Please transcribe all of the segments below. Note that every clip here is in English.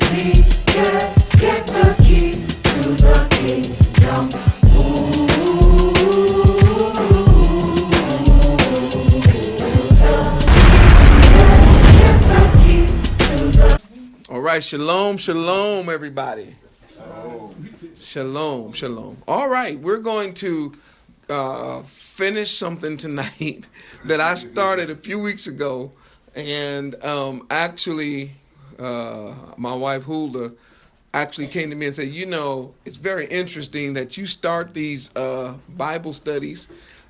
Get the keys to the kingdom. All right, shalom, shalom, everybody. Shalom, shalom. All right, we're going to finish something tonight that I started a few weeks ago. And actually, my wife Hulda actually came to me and said, you know, it's very interesting that you start these Bible studies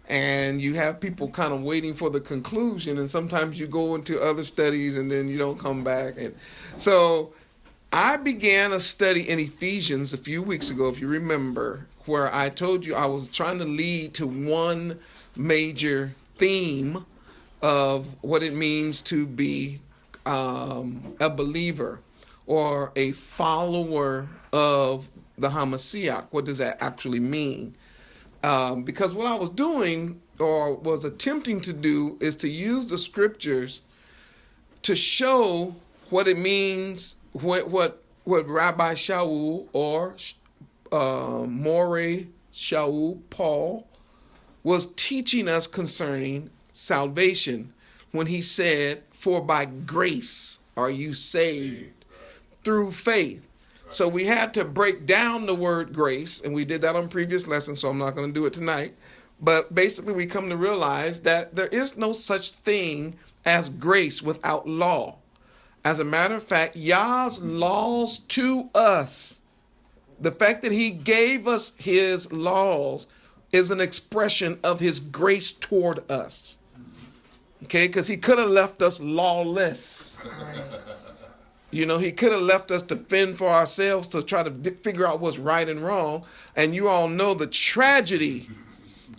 and you have people kind of waiting for the conclusion, and sometimes you go into other studies and then you don't come back. And so I began a study in Ephesians a few weeks ago, if you remember, where I told you I was trying to lead to one major theme of what it means to be a believer or a follower of the HaMashiac. What does that actually mean? Because what I was doing or was attempting to do is to use the scriptures to show what it means, what Rabbi Shaul or More Shaul Paul was teaching us concerning salvation when he said, "For by grace are you saved through faith." So we had to break down the word grace, and we did that on previous lessons, so I'm not going to do it tonight. But basically we come to realize that there is no such thing as grace without law. As a matter of fact, Yah's laws to us, the fact that he gave us his laws is an expression of his grace toward us. Okay, because he could have left us lawless. You know, he could have left us to fend for ourselves, to try to figure out what's right and wrong. And you all know the tragedy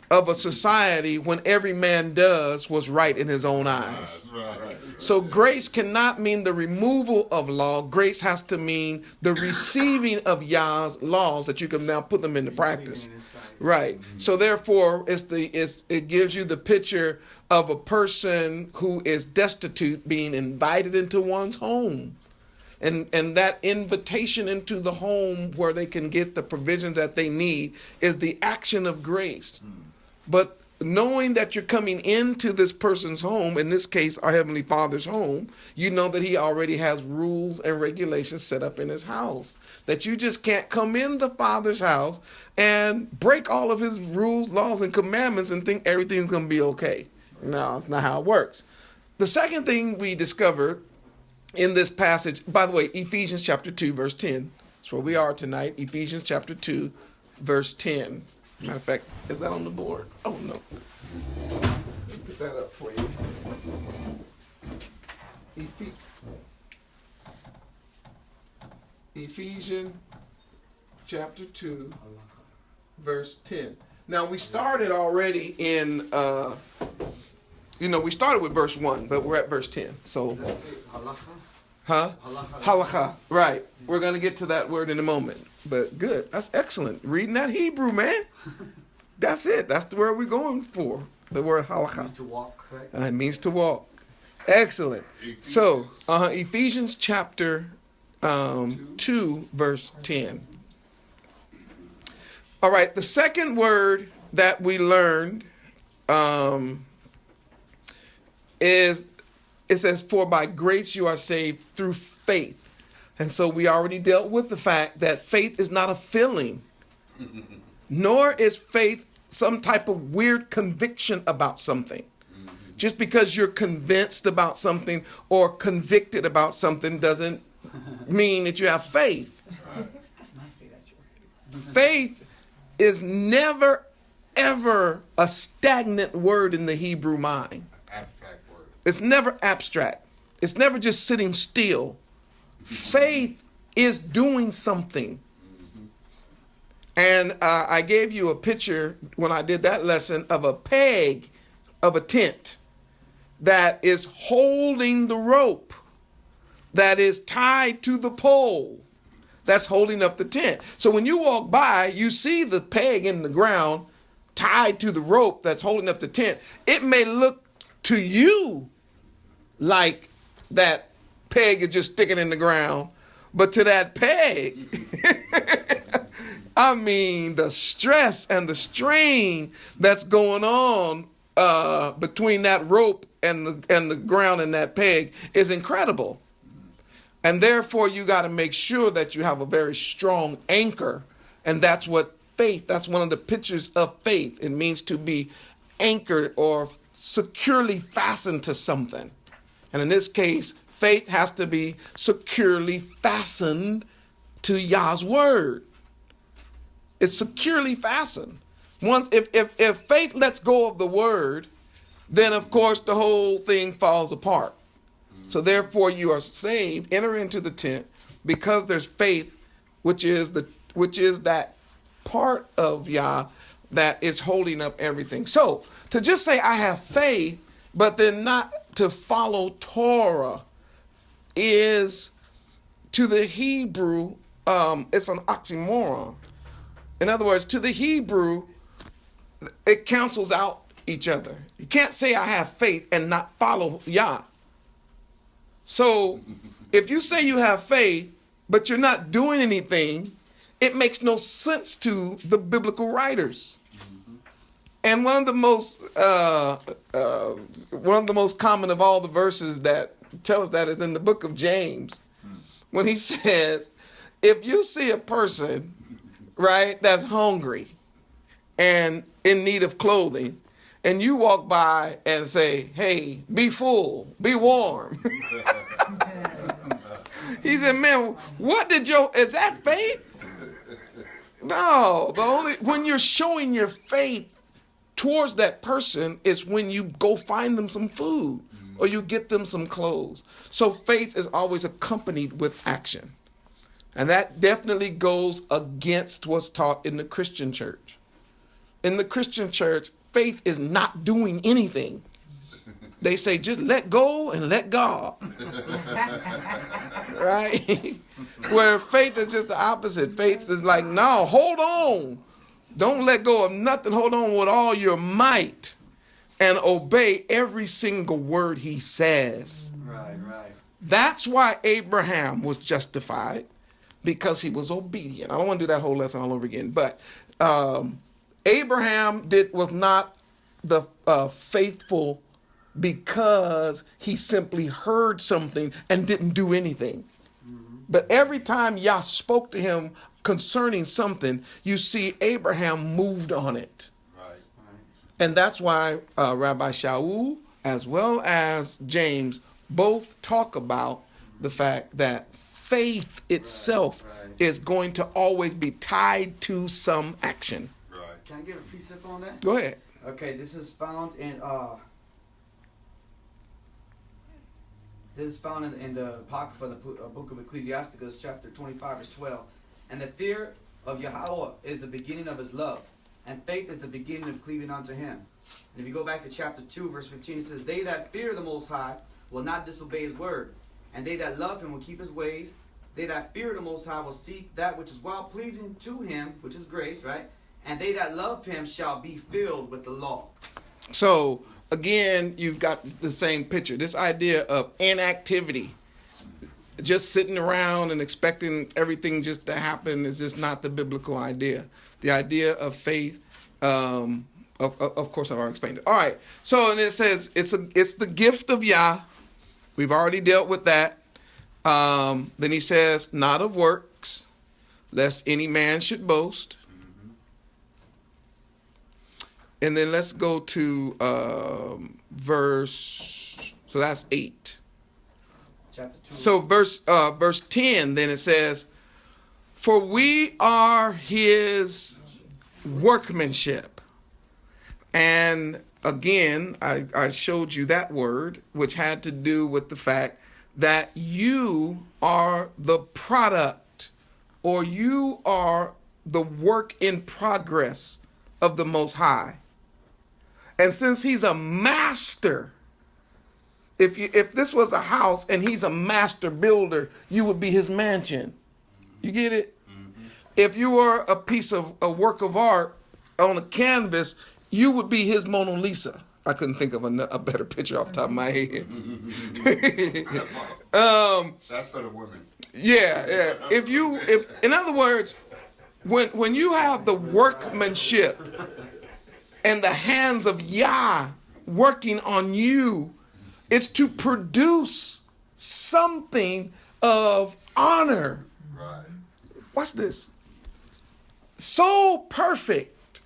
of a society when every man does what's right in his own eyes. So grace cannot mean the removal of law. Grace has to mean the receiving of Yah's laws that you can now put them into practice. Right. So therefore, it gives you the picture of a person who is destitute being invited into one's home. And that invitation into the home where they can get the provisions that they need is the action of grace. But knowing that you're coming into this person's home, in this case, our Heavenly Father's home, you know that he already has rules and regulations set up in his house. That you just can't come in the Father's house and break all of his rules, laws, and commandments and think everything's going to be okay. No, that's not how it works. The second thing we discovered in this passage, by the way, Ephesians chapter 2, verse 10. That's where we are tonight. Ephesians chapter 2, verse 10. Matter of fact, is that on the board? Oh, no. Let me put that up for you. Ephesians chapter 2, verse 10. Now, we started already in, we started with verse 1, but we're at verse 10. So, Halakha. Right. We're going to get to that word in a moment. But good. That's excellent. Reading that Hebrew, man. That's it. That's the word we're going for. The word halakha. It means to walk, right? It means to walk. Excellent. So, Ephesians chapter 2, verse 10. All right. The second word that we learned is, it says, "For by grace you are saved through faith." And so we already dealt with the fact that faith is not a feeling, nor is faith some type of weird conviction about something. Just because you're convinced about something or convicted about something doesn't mean that you have faith. That's my faith. That's your faith. Faith is never, ever a stagnant word in the Hebrew mind. Abstract word. It's never abstract. It's never just sitting still. Faith is doing something. And I gave you a picture when I did that lesson of a peg of a tent that is holding the rope that is tied to the pole that's holding up the tent. So when you walk by, you see the peg in the ground tied to the rope that's holding up the tent. It may look to you like that peg is just sticking in the ground, But to that peg, I mean, the stress and the strain that's going on between that rope and the ground and that peg is incredible. And therefore, you got to make sure that you have a very strong anchor. And that's what faith, that's one of the pictures of faith. It means to be anchored or securely fastened to something. And in this case, faith has to be securely fastened to Yah's word. It's securely fastened. Once, if faith lets go of the word, then of course the whole thing falls apart. So therefore you are saved, enter into the tent, because there's faith, which is that part of Yah that is holding up everything. So to just say I have faith, but then not to follow Torah is, to the Hebrew, it's an oxymoron. In other words, to the Hebrew, it cancels out each other. You can't say I have faith and not follow Yah. So if you say you have faith, but you're not doing anything, it makes no sense to the biblical writers. And one of the most common of all the verses that tell us that is in the book of James, when he says, if you see a person, right, that's hungry and in need of clothing, and you walk by and say, hey, be full, be warm. He said, man, is that faith? No, when you're showing your faith towards that person is when you go find them some food or you get them some clothes. So faith is always accompanied with action. And that definitely goes against what's taught in the Christian church. In the Christian church, faith is not doing anything. They say, just let go and let God. Right? Where faith is just the opposite. Faith is like, no, hold on. Don't let go of nothing. Hold on with all your might and obey every single word he says. Right. That's why Abraham was justified, because he was obedient. I don't want to do that whole lesson all over again. But Abraham was not the faithful because he simply heard something and didn't do anything. But every time Yah spoke to him concerning something, you see Abraham moved on it. Right. And that's why Rabbi Shaul as well as James both talk about the fact that faith itself is going to always be tied to some action. Right. Can I give a precept on that? Go ahead. Okay, this is found in the Apocrypha, the book of Ecclesiasticus, chapter 25, verse 12. And the fear of Yahweh is the beginning of his love, and faith is the beginning of cleaving unto him. And if you go back to chapter 2, verse 15, it says, they that fear the Most High will not disobey his word, and they that love him will keep his ways. They that fear the Most High will seek that which is well-pleasing to him, which is grace, right? And they that love him shall be filled with the law. So, again, you've got the same picture. This idea of inactivity, just sitting around and expecting everything just to happen, is just not the biblical idea. The idea of faith, of course, I've already explained it. All right. So, and it says it's the gift of Yah. We've already dealt with that. Then he says, not of works, lest any man should boast. And then let's go to verse, so that's 8. Chapter 2. So verse 10, then it says, for we are his workmanship. And again, I showed you that word, which had to do with the fact that you are the product, or you are the work in progress of the Most High. And since he's a master, if this was a house and he's a master builder, you would be his mansion. You get it? Mm-hmm. If you were a work of art on a canvas, you would be his Mona Lisa. I couldn't think of a better picture off the top of my head. That's for the women. Yeah. If in other words, when you have the workmanship and the hands of Yah working on you, it's to produce something of honor. Right. Watch this. So perfect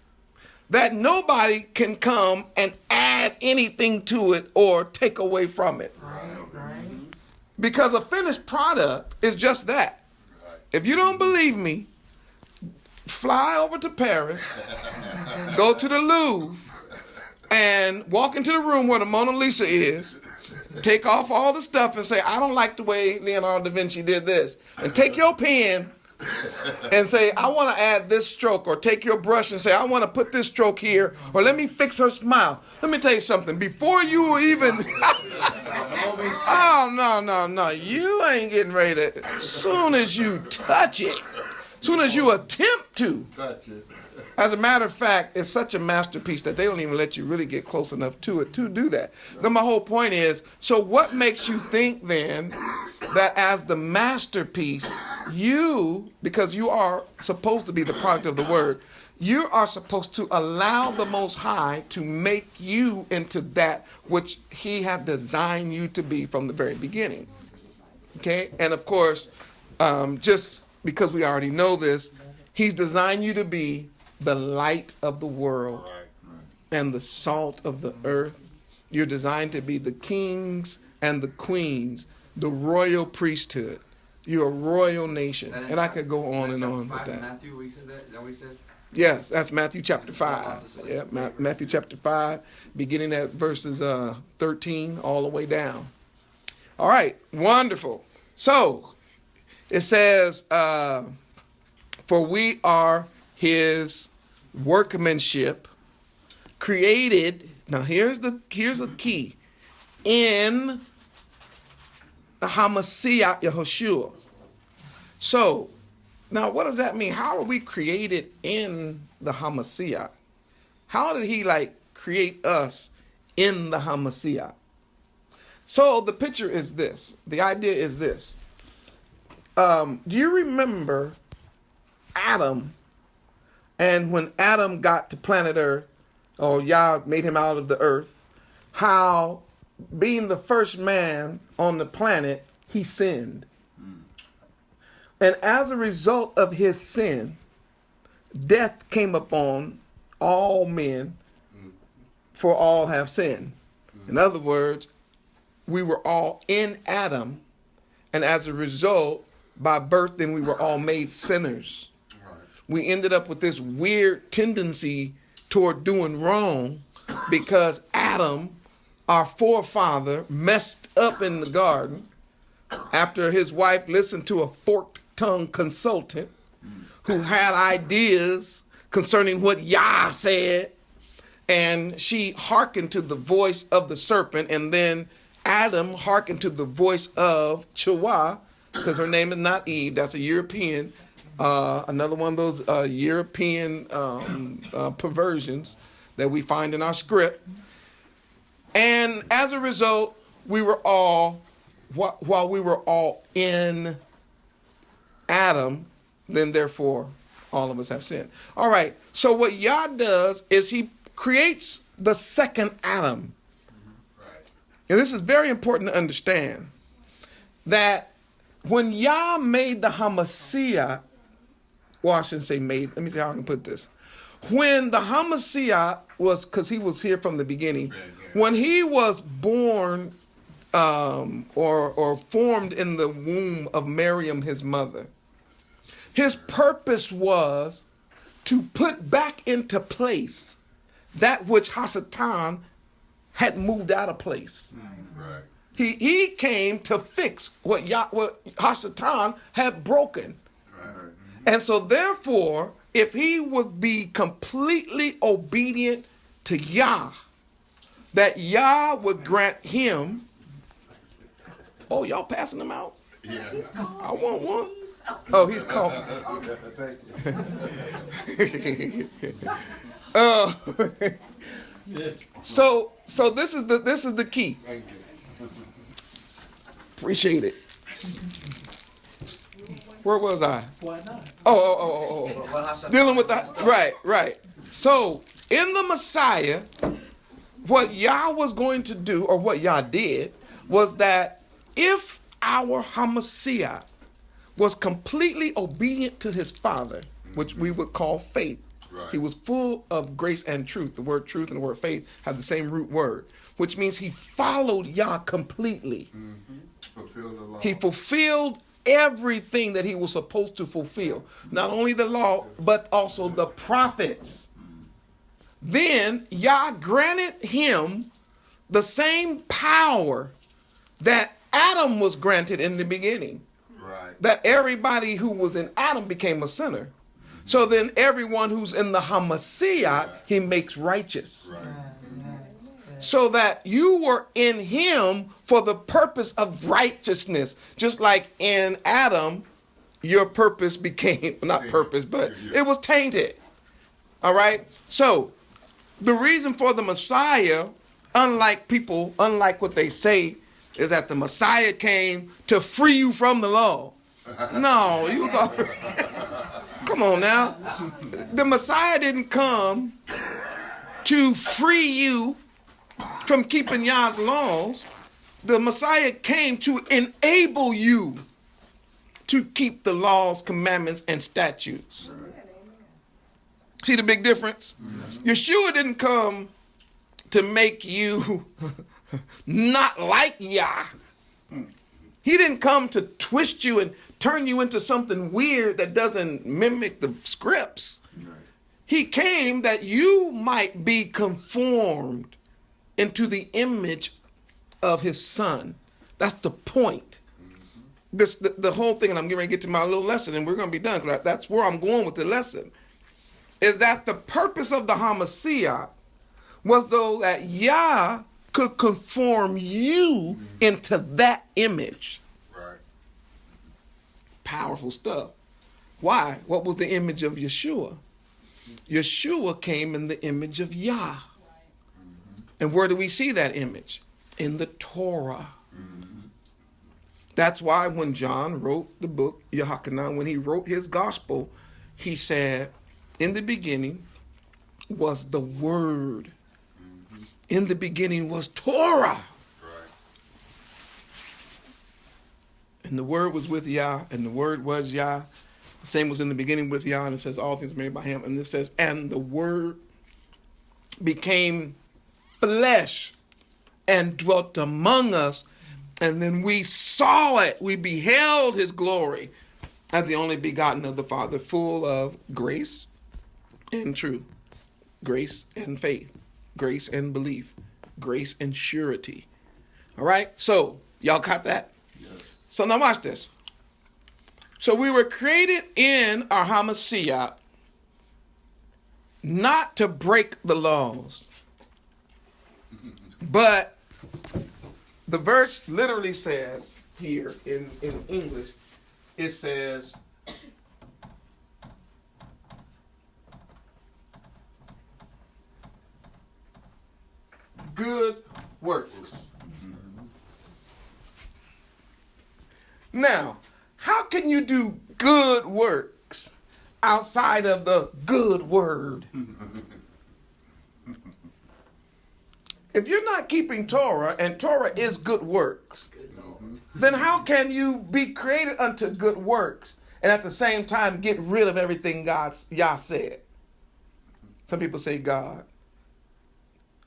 that nobody can come and add anything to it or take away from it. Right. Because a finished product is just that. Right. If you don't believe me, fly over to Paris, go to the Louvre, and walk into the room where the Mona Lisa is, take off all the stuff and say, I don't like the way Leonardo da Vinci did this. And take your pen and say, I want to add this stroke, or take your brush and say, I want to put this stroke here, or let me fix her smile. Let me tell you something. Before you even, oh, no, you ain't getting ready to, as soon as you touch it, as soon as you attempt to. Touch it. As a matter of fact, it's such a masterpiece that they don't even let you really get close enough to it to do that. Then my whole point is, so what makes you think then that as the masterpiece, you, because you are supposed to be the product of the word, you are supposed to allow the Most High to make you into that which he had designed you to be from the very beginning. Okay? And of course, just because we already know this, he's designed you to be the light of the world and the salt of the earth. You're designed to be the kings and the queens, the royal priesthood. You're a royal nation. And I could go on and on with that. Matthew, where he said that? Is that what he said? Yes, that's Matthew chapter 5. Yeah, Matthew chapter 5, beginning at verses 13 all the way down. All right, wonderful. So it says, for we are his workmanship, created, now here's a key, in the HaMashiac Yahushua. So, now what does that mean? How are we created in the HaMashiach? How did he create us in the HaMashiach? So the picture is this. The idea is this. Do you remember Adam? And when Adam got to planet Earth, or Yah made him out of the earth, how being the first man on the planet, he sinned. And as a result of his sin, death came upon all men, for all have sinned. In other words, we were all in Adam, and as a result, by birth, then we were all made sinners. We ended up with this weird tendency toward doing wrong because Adam, our forefather, messed up in the garden after his wife listened to a forked-tongued consultant who had ideas concerning what Yah said, and she hearkened to the voice of the serpent, and then Adam hearkened to the voice of Chawah, because her name is not Eve, that's a European. Another one of those European perversions that we find in our script. And as a result, we were all, while we were all in Adam, then therefore all of us have sinned. All right, so what Yah does is he creates the second Adam. And this is very important to understand, that when Yah made the HaMashiach, well, I shouldn't say made. Let me see how I can put this. When the HaMashiach was, because he was here from the beginning, when he was born or formed in the womb of Miriam, his mother, his purpose was to put back into place that which Hasatan had moved out of place. Right. He came to fix what Hasatan had broken. And so therefore, if he would be completely obedient to Yah, that Yah would grant him, oh, y'all passing them out? Yeah. I want one. Oh, he's coughing. So this is the key. Thank you. Appreciate it. Where was I? Why not? Oh. Dealing with the, right. So, in the Messiah, what Yah was going to do, or what Yah did, was that if our HaMashiach was completely obedient to his Father, which we would call faith, he was full of grace and truth. The word truth and the word faith have the same root word, which means he followed Yah completely. Fulfilled the law. He fulfilled everything that he was supposed to fulfill. Not only the law, but also the prophets. Then Yah granted him the same power that Adam was granted in the beginning. Right. That everybody who was in Adam became a sinner. So then everyone who's in the HaMashiach, he makes righteous. Right. So that you were in him for the purpose of righteousness. Just like in Adam, your purpose became, not purpose, but it was tainted. All right? So, the reason for the Messiah, unlike what they say, is that the Messiah came to free you from the law. No, you talk. Come on now. The Messiah didn't come to free you from keeping Yah's laws. The Messiah came to enable you to keep the laws, commandments, and statutes. See the big difference? Yeshua didn't come to make you not like Yah. He didn't come to twist you and turn you into something weird that doesn't mimic the scripts. He came that you might be conformed into the image of his son. That's the point. The whole thing, and I'm getting ready to get to my little lesson, and we're going to be done, because that's where I'm going with the lesson, is that the purpose of the HaMashiach was though that Yah could conform you into that image. Right. Powerful stuff. Why? What was the image of Yeshua? Yeshua came in the image of Yah. And where do we see that image? In the Torah. That's why when John wrote the book, Yahachanan, when he wrote his gospel, he said, in the beginning was the Word. In the beginning was Torah. Right. And the Word was with Yah, and the Word was Yah. The same was in the beginning with Yah, and it says all things made by him. And it says, and the Word became flesh and dwelt among us, and then we saw it. We beheld his glory as the only begotten of the Father, full of grace and truth, grace and faith, grace and belief, grace and surety. All right? So, y'all got that? Yes. So now watch this. So we were created in our HaMashiach not to break the laws. But the verse literally says here in English, it says, good works. Now, how can you do good works outside of the good word? If you're not keeping Torah, and Torah is good works, then how can you be created unto good works and at the same time get rid of everything Yah said? Some people say God.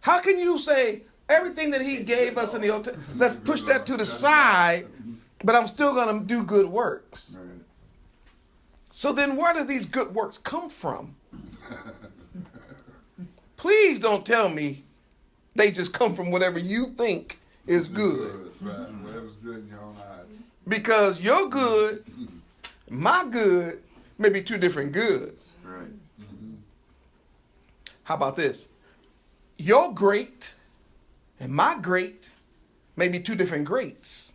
How can you say everything that he gave us in the Old Testament, let's push that to the side, but I'm still going to do good works? So then where do these good works come from? Please don't tell me they just come from whatever you think is good. Right. Whatever's good in your own eyes. Because your good, my good, may be two different goods. Right. How about this? Your great and my great may be two different greats.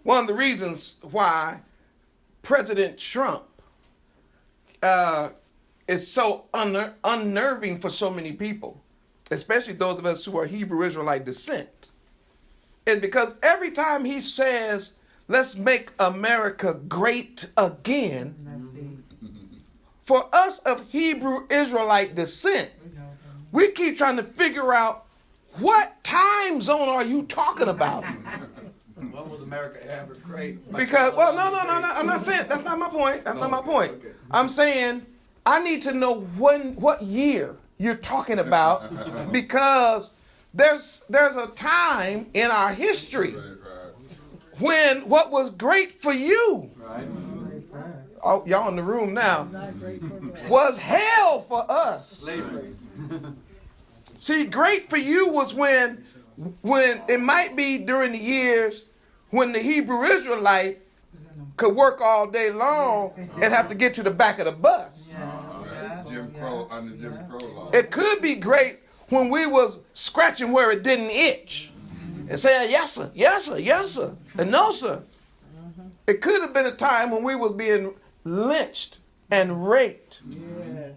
One of the reasons why President Trump is so unnerving for so many people, especially those of us who are Hebrew Israelite descent, is because every time he says let's make America great again. For us of Hebrew Israelite descent, we keep trying to figure out what time zone are you talking about? When was America ever great? Because, well, no, I'm not saying, that's not my point. That's not my point. Okay. I'm saying I need to know what year you're talking about, because there's a time in our history when what was great for you, oh, y'all in the room now, was hell for us. Slavery. See, great for you was when it might be during the years when the Hebrew Israelite could work all day long and have to get to the back of the bus. Jim Crow, under Jim Crow law. It could be great when we was scratching where it didn't itch and saying, yes, sir, yes, sir, yes, sir, and no, sir. It could have been a time when we was being lynched and raped. Yes.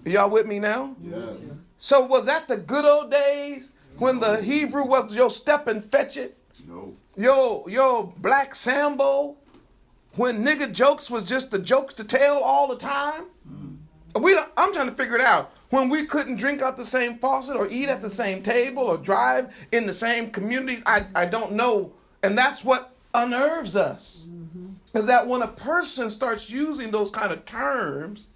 Y'all with me now? Yes. So was that the good old days when the Hebrew was your step and fetch it? No. Your black Sambo? When nigga jokes was just the jokes to tell all the time? I'm trying to figure it out. When we couldn't drink out the same faucet or eat at the same table or drive in the same communities, I don't know. And that's what unnerves us. Is that when a person starts using those kind of terms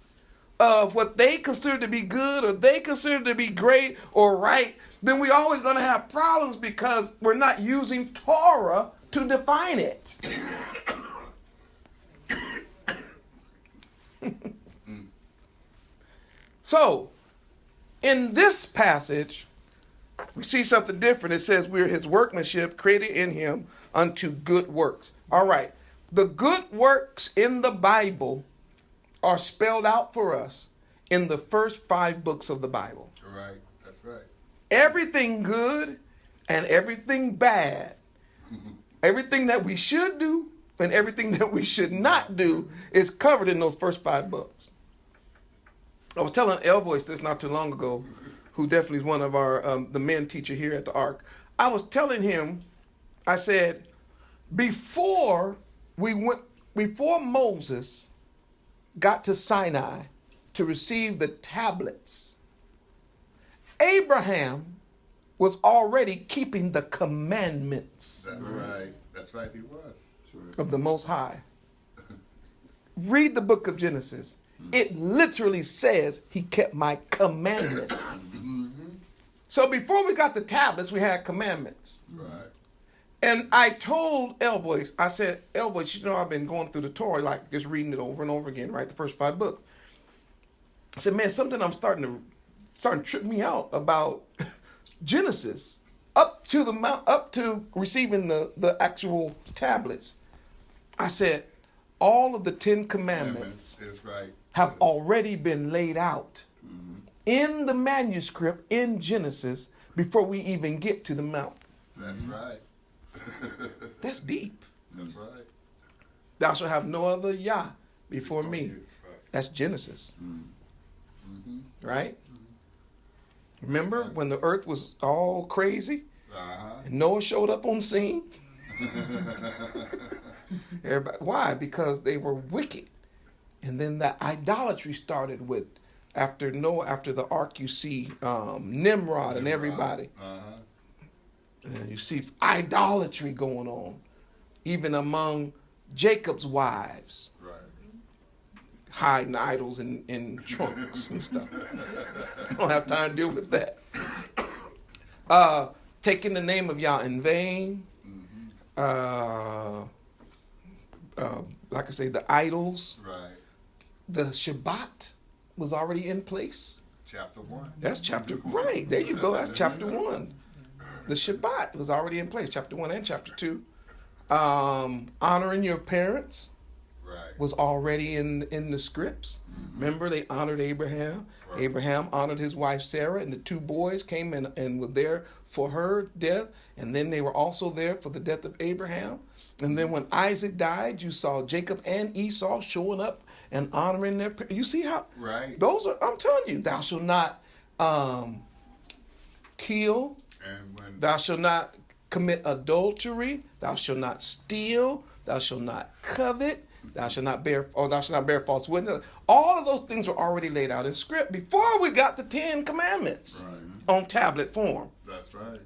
of what they consider to be good or they consider to be great or right, then we're always going to have problems because we're not using Torah to define it. So, in this passage, we see something different. It says we're his workmanship created in him unto good works. All right. The good works in the Bible are spelled out for us in the first 5 books of the Bible. Right. That's right. Everything good and everything bad, everything that we should do and everything that we should not do is covered in those first 5 books. I was telling El Voice this not too long ago, who definitely is one of our the men teacher here at the Ark. I was telling him, I said, before Moses got to Sinai to receive the tablets, Abraham was already keeping the commandments That's right. That's right. He was. of the Most High. Read the book of Genesis. It literally says he kept my commandments. So before we got the tablets, we had commandments. Right. And I told El Voice, I said, El Voice, you know, I've been going through the Torah, like just reading it over and over again, right? The first 5 books. I said, man, something I'm starting to trip me out about Genesis up to receiving the actual tablets. I said, all of the 10 commandments Is right. have already been laid out in the manuscript in Genesis before we even get to the mount. That's right. That's deep. That's right. Thou shalt have no other Yah before me. Right. That's Genesis. Right? Remember when the earth was all crazy and Noah showed up on scene? Everybody, why? Because they were wicked. And then the idolatry started with, after Noah, after the ark, you see Nimrod and everybody. And you see idolatry going on, even among Jacob's wives, Right. hiding idols in trunks and stuff. I don't have time to deal with that. Taking the name of Yah in vain. Like I say, the idols. Right. The Shabbat was already in place. Chapter 1. That's chapter, right, there you go, that's chapter 1. The Shabbat was already in place, chapter 1 and chapter 2. Honoring your parents Right. was already in the scripts. Remember, they honored Abraham. Right. Abraham honored his wife Sarah, and the 2 boys came and were there for her death, and then they were also there for the death of Abraham. And then when Isaac died, you saw Jacob and Esau showing up and honoring their parents. You see how Right. those are, I'm telling you, thou shalt not kill, And when thou shalt not commit adultery, thou shalt not steal, thou shalt not covet, thou shalt not bear false witness. All of those things were already laid out in script before we got the 10 Commandments on tablet form. That's right.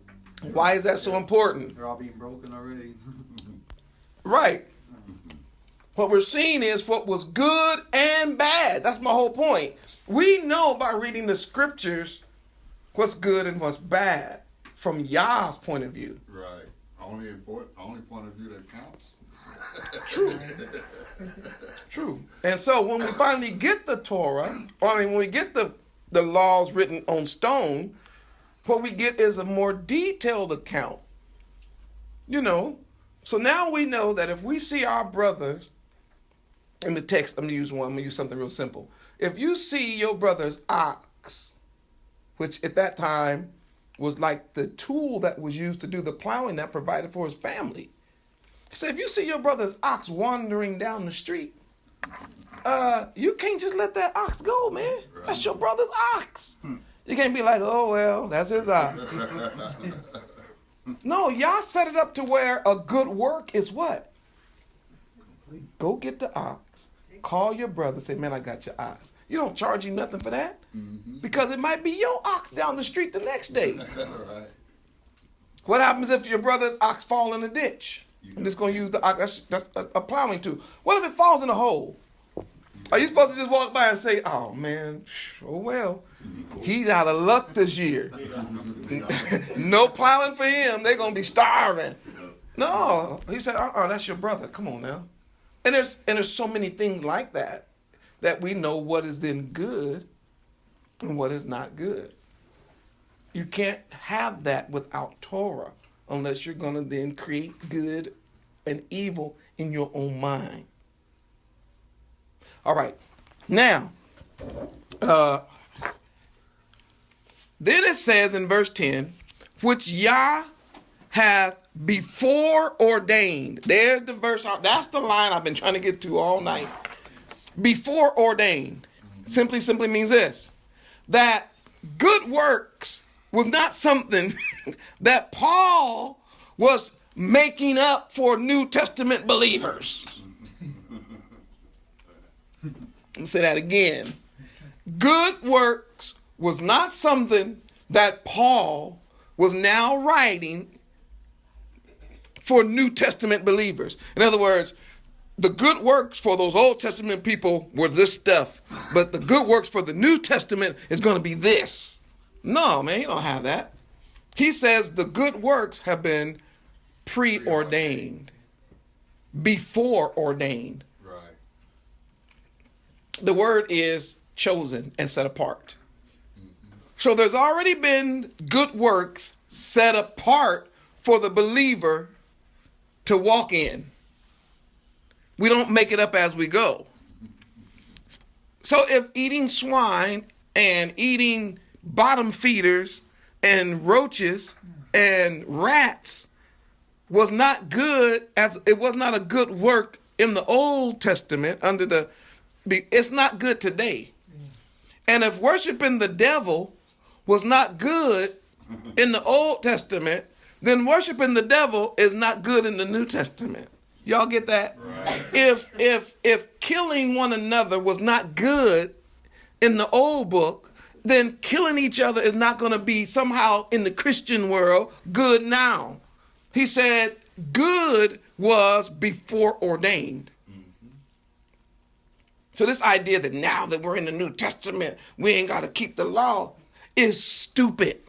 Why is that so important? They're all being broken already. Right. What we're seeing is what was good and bad. That's my whole point. We know by reading the scriptures what's good and what's bad from Yah's point of view. Right. Only point of view that counts. True. True. And so when we finally get the Torah, when we get the laws written on stone, what we get is a more detailed account. So now we know that if we see our brothers in the text, I'm going to use something real simple. If you see your brother's ox, which at that time was like the tool that was used to do the plowing that provided for his family. So if you see your brother's ox wandering down the street, you can't just let that ox go, man. Right. That's your brother's ox. You can't be like, oh, well, that's his ox. No, y'all set it up to where a good work is what? Go get the ox. Call your brother. Say, man, I got your ox. You don't charge him nothing for that. Mm-hmm. Because it might be your ox down the street the next day. Right. What happens if your brother's ox fall in a ditch? I'm just going to use the ox. That's a plowing tool. What if it falls in a hole? Are you supposed to just walk by and say, oh, man, oh, well, he's out of luck this year. No plowing for him. They're going to be starving. No. He said, that's your brother. Come on now. And there's so many things like that we know what is then good and what is not good. You can't have that without Torah unless you're going to then create good and evil in your own mind. All right. Now, then it says in verse 10, which Yah hath before ordained. There's the verse. That's the line I've been trying to get to all night. Before ordained. Simply means this. That good works was not something that Paul was making up for New Testament believers. Let me say that again. Good works was not something that Paul was now writing for New Testament believers. In other words, the good works for those Old Testament people were this stuff, but the good works for the New Testament is going to be this. No, man, you don't have that. He says the good works have been preordained, before ordained. Right. The word is chosen and set apart. So there's already been good works set apart for the believer to walk in. We don't make it up as we go. So if eating swine and eating bottom feeders and roaches and rats was not good, as it was not a good work in the Old Testament it's not good today. And if worshiping the devil was not good in the Old Testament, then worshiping the devil is not good in the New Testament. Y'all get that? Right. If killing one another was not good in the old book, then killing each other is not going to be somehow in the Christian world good now. He said good was before ordained. So this idea that now that we're in the New Testament, we ain't got to keep the law is stupid.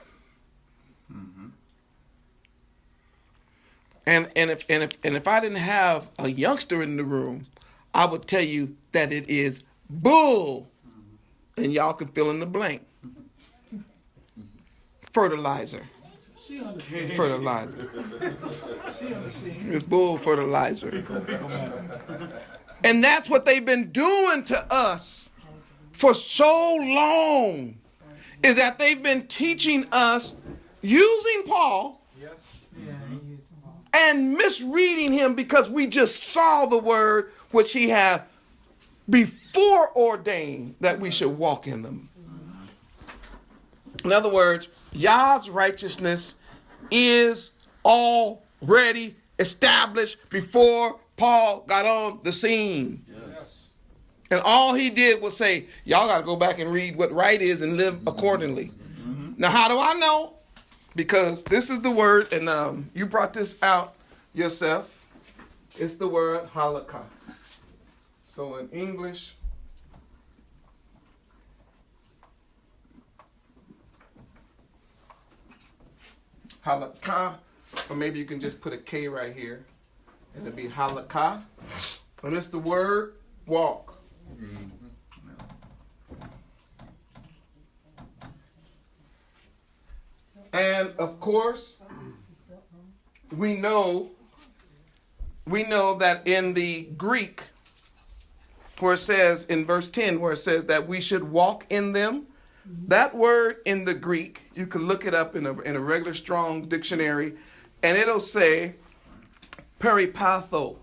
And if I didn't have a youngster in the room, I would tell you that it is bull. And y'all can fill in the blank. Fertilizer. Fertilizer. It's bull fertilizer. And that's what they've been doing to us for so long, is that they've been teaching us using Paul and misreading him because we just saw the word which he had before ordained that we should walk in them. In other words, Yah's righteousness is already established before Paul got on the scene. Yes. And all he did was say, y'all got to go back and read what right is and live accordingly. Now, how do I know? Because this is the word, and you brought this out yourself. It's the word halakha. So in English, halakha, or maybe you can just put a K right here, and it'll be halakha. And it's the word walk. And of course, we know that in the Greek, where it says in verse 10, where it says that we should walk in them, that word in the Greek, you can look it up in a regular Strong dictionary, and it'll say peripatho.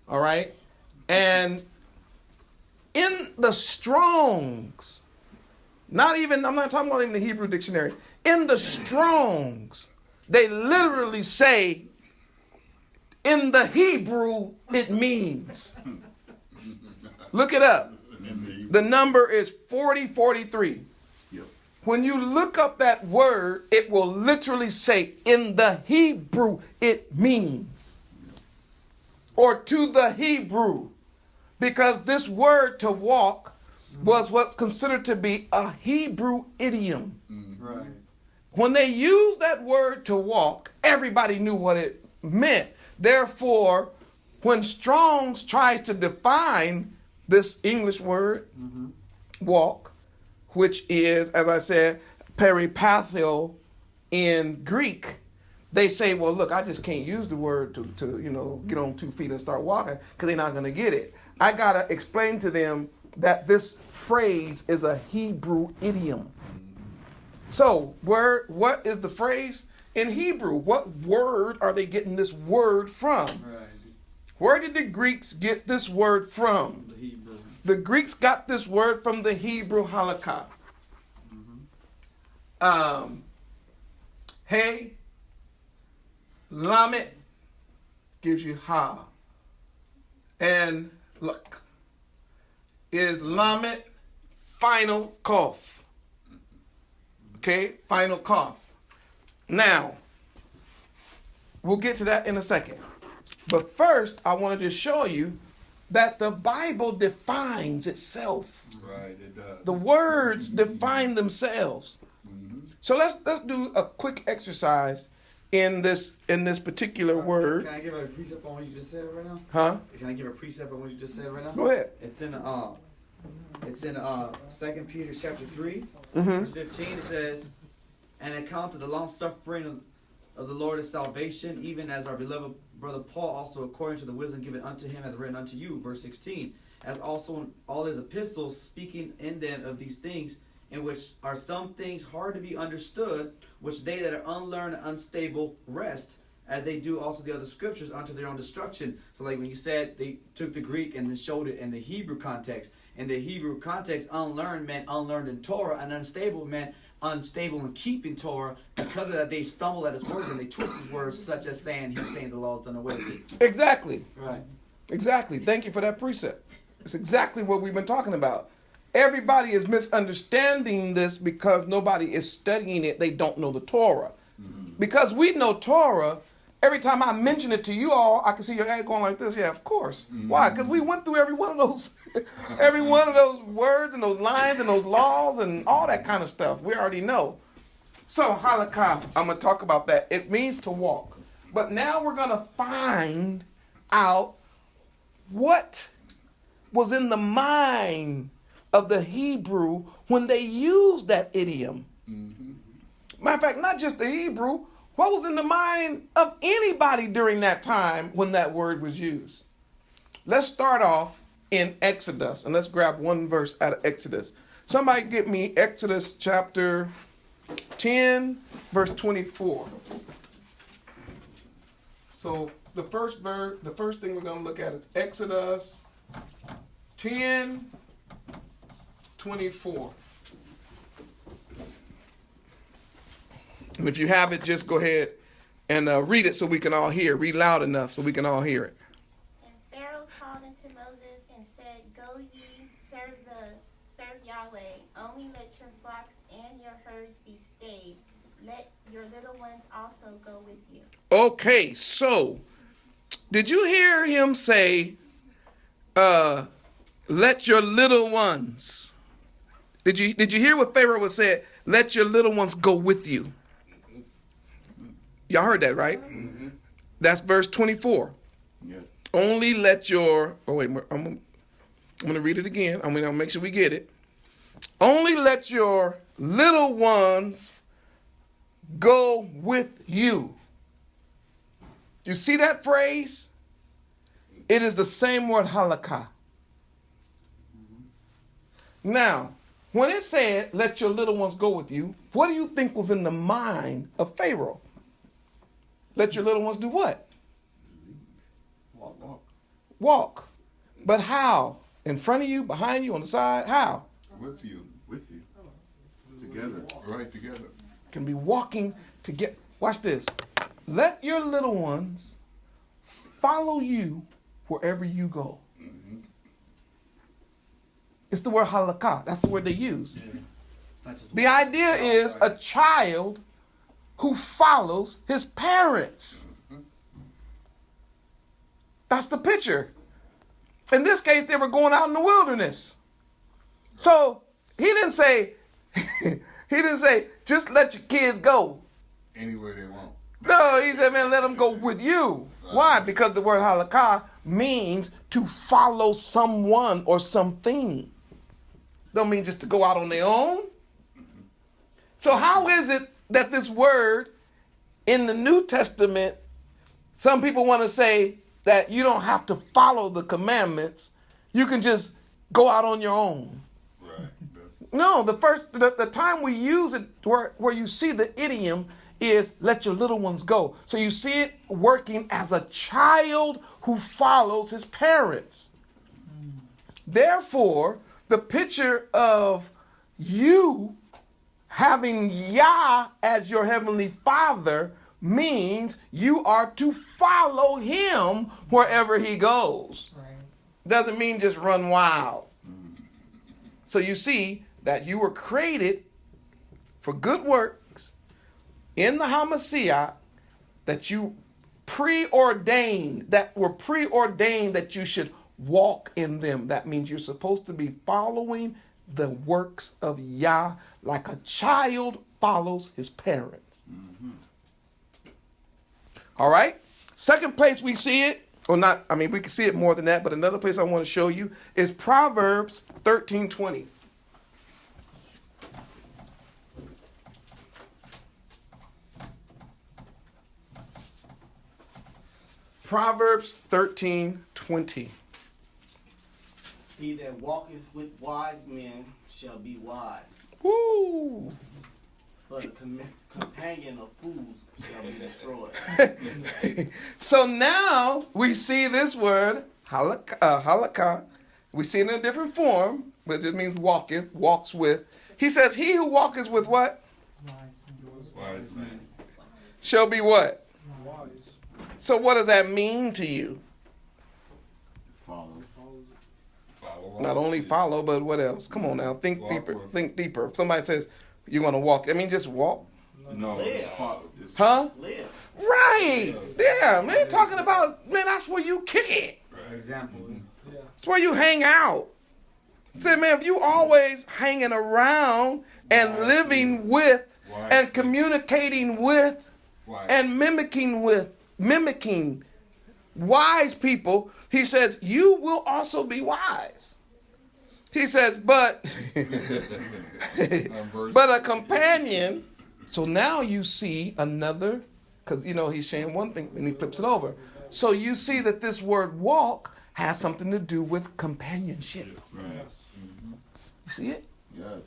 All right? And in the Strongs, I'm not talking about in the Hebrew dictionary, in the Strongs, they literally say, in the Hebrew, it means. Look it up. The number is 4043. Yep. When you look up that word, it will literally say, in the Hebrew, it means. Or to the Hebrew. Because this word to walk was what's considered to be a Hebrew idiom. Right. When they used that word to walk, everybody knew what it meant. Therefore, when Strong's tries to define this English word, walk, which is, as I said, peripathio in Greek, they say, well, look, I just can't use the word to get on 2 feet and start walking because they're not going to get it. I got to explain to them that this phrase is a Hebrew idiom. So, what is the phrase in Hebrew? What word are they getting this word from? Right. Where did the Greeks get this word from? The Hebrew. The Greeks got this word from the Hebrew halakha. Hey, lamet gives you ha. And look, is lamet final cough. Okay, final cough. Now, we'll get to that in a second. But first, I want to just show you that the Bible defines itself. Right, it does. The words define themselves. So let's do a quick exercise in this particular word. Can I give a precept on what you just said right now? Huh? Can I give a precept on what you just said right now? Go ahead. It's in 2 Peter chapter 3, Mm-hmm. verse 15. It says, "And account of the long suffering of the Lord is salvation, even as our beloved brother Paul also, according to the wisdom given unto him, hath written unto you." Verse 16. "As also in all his epistles, speaking in them of these things, in which are some things hard to be understood, which they that are unlearned and unstable wrest, as they do also the other scriptures, unto their own destruction." So like when you said they took the Greek and then showed it in the Hebrew context. In the Hebrew context, unlearned meant unlearned in Torah, and unstable meant unstable in keeping Torah. Because of that, they stumbled at his words and they twisted words, such as he's saying the law is done away with. Exactly. Right. Exactly. Thank you for that precept. It's exactly what we've been talking about. Everybody is misunderstanding this because nobody is studying it. They don't know the Torah. Because we know Torah, every time I mention it to you all, I can see your head going like this. Yeah, of course. Why? Because we went through every one of those words and those lines and those laws and all that kind of stuff. We already know. So halakha, I'm going to talk about that. It means to walk. But now we're going to find out what was in the mind of the Hebrew when they used that idiom. Matter of fact, not just the Hebrew, what was in the mind of anybody during that time when that word was used? Let's start off in Exodus, and let's grab one verse out of Exodus. Somebody get me Exodus chapter 10, verse 24. So the first thing we're going to look at is Exodus 10, 24. And if you have it, just go ahead and read it so we can all hear. Read loud enough so we can all hear it. And Pharaoh called unto Moses and said, Go ye, serve Yahweh. Only let your flocks and your herds be stayed. Let your little ones also go with you. Okay, so did you hear him say, let your little ones? Did you hear what Pharaoh was saying? Let your little ones go with you. Y'all heard that, right? Mm-hmm. That's verse 24. Yes. Only let your, oh wait, I'm going to read it again. I'm going to make sure we get it. Only let your little ones go with you. You see that phrase? It is the same word halakha. Now, when it said, let your little ones go with you, what do you think was in the mind of Pharaoh? Let your little ones do what? Walk. Walk. But how? In front of you, behind you, on the side? How? With you. Together. Right together. Can be walking together. Watch this. Let your little ones follow you wherever you go. Mm-hmm. It's the word halakha. That's the word they use. Not just The idea is a child who follows his parents. That's the picture. In this case, they were going out in the wilderness. So he didn't say, just let your kids go. Anywhere they want. No, he said, man, let them go with you. Why? Because the word halakha means to follow someone or something. Don't mean just to go out on their own. So how is it that this word in the New Testament, some people want to say that you don't have to follow the commandments. You can just go out on your own. Right. No, the time we use it where you see the idiom is let your little ones go. So you see it working as a child who follows his parents. Therefore, the picture of you having Yah as your heavenly Father means you are to follow him wherever he goes. Right. Doesn't mean just run wild. So you see that you were created for good works in the HaMashiac, that you preordained, that you should walk in them. That means you're supposed to be following the works of Yah like a child follows his parents. Mm-hmm. All right? Second place we see it, or not, I mean, we can see it more than that, but another place I want to show you is Proverbs 13:20. Proverbs 13:20. He that walketh with wise men shall be wise, Woo! but a companion of fools shall be destroyed. So now we see this word, halakha. We see it in a different form, but it means walketh, walks with. He says, he who walketh with what? Wise man. Shall be what? Wise. So what does that mean to you? Follow. Not only follow, but what else? Come on now, think Walk deeper. with. Think deeper. If somebody says you're gonna walk, I mean just walk. No, it's Live. follow. It's Huh? Live. Right. Yeah, man. Talking about, man, that's where you kick it. For example. Yeah. It's where you hang out. Say, man, if you always hanging around and living with Wise. and communicating with Wise. and mimicking wise people, he says, you will also be wise. He says, but a companion. So now you see another, because, he's saying one thing and he flips it over. So you see that this word walk has something to do with companionship. Right. You see it? Yes.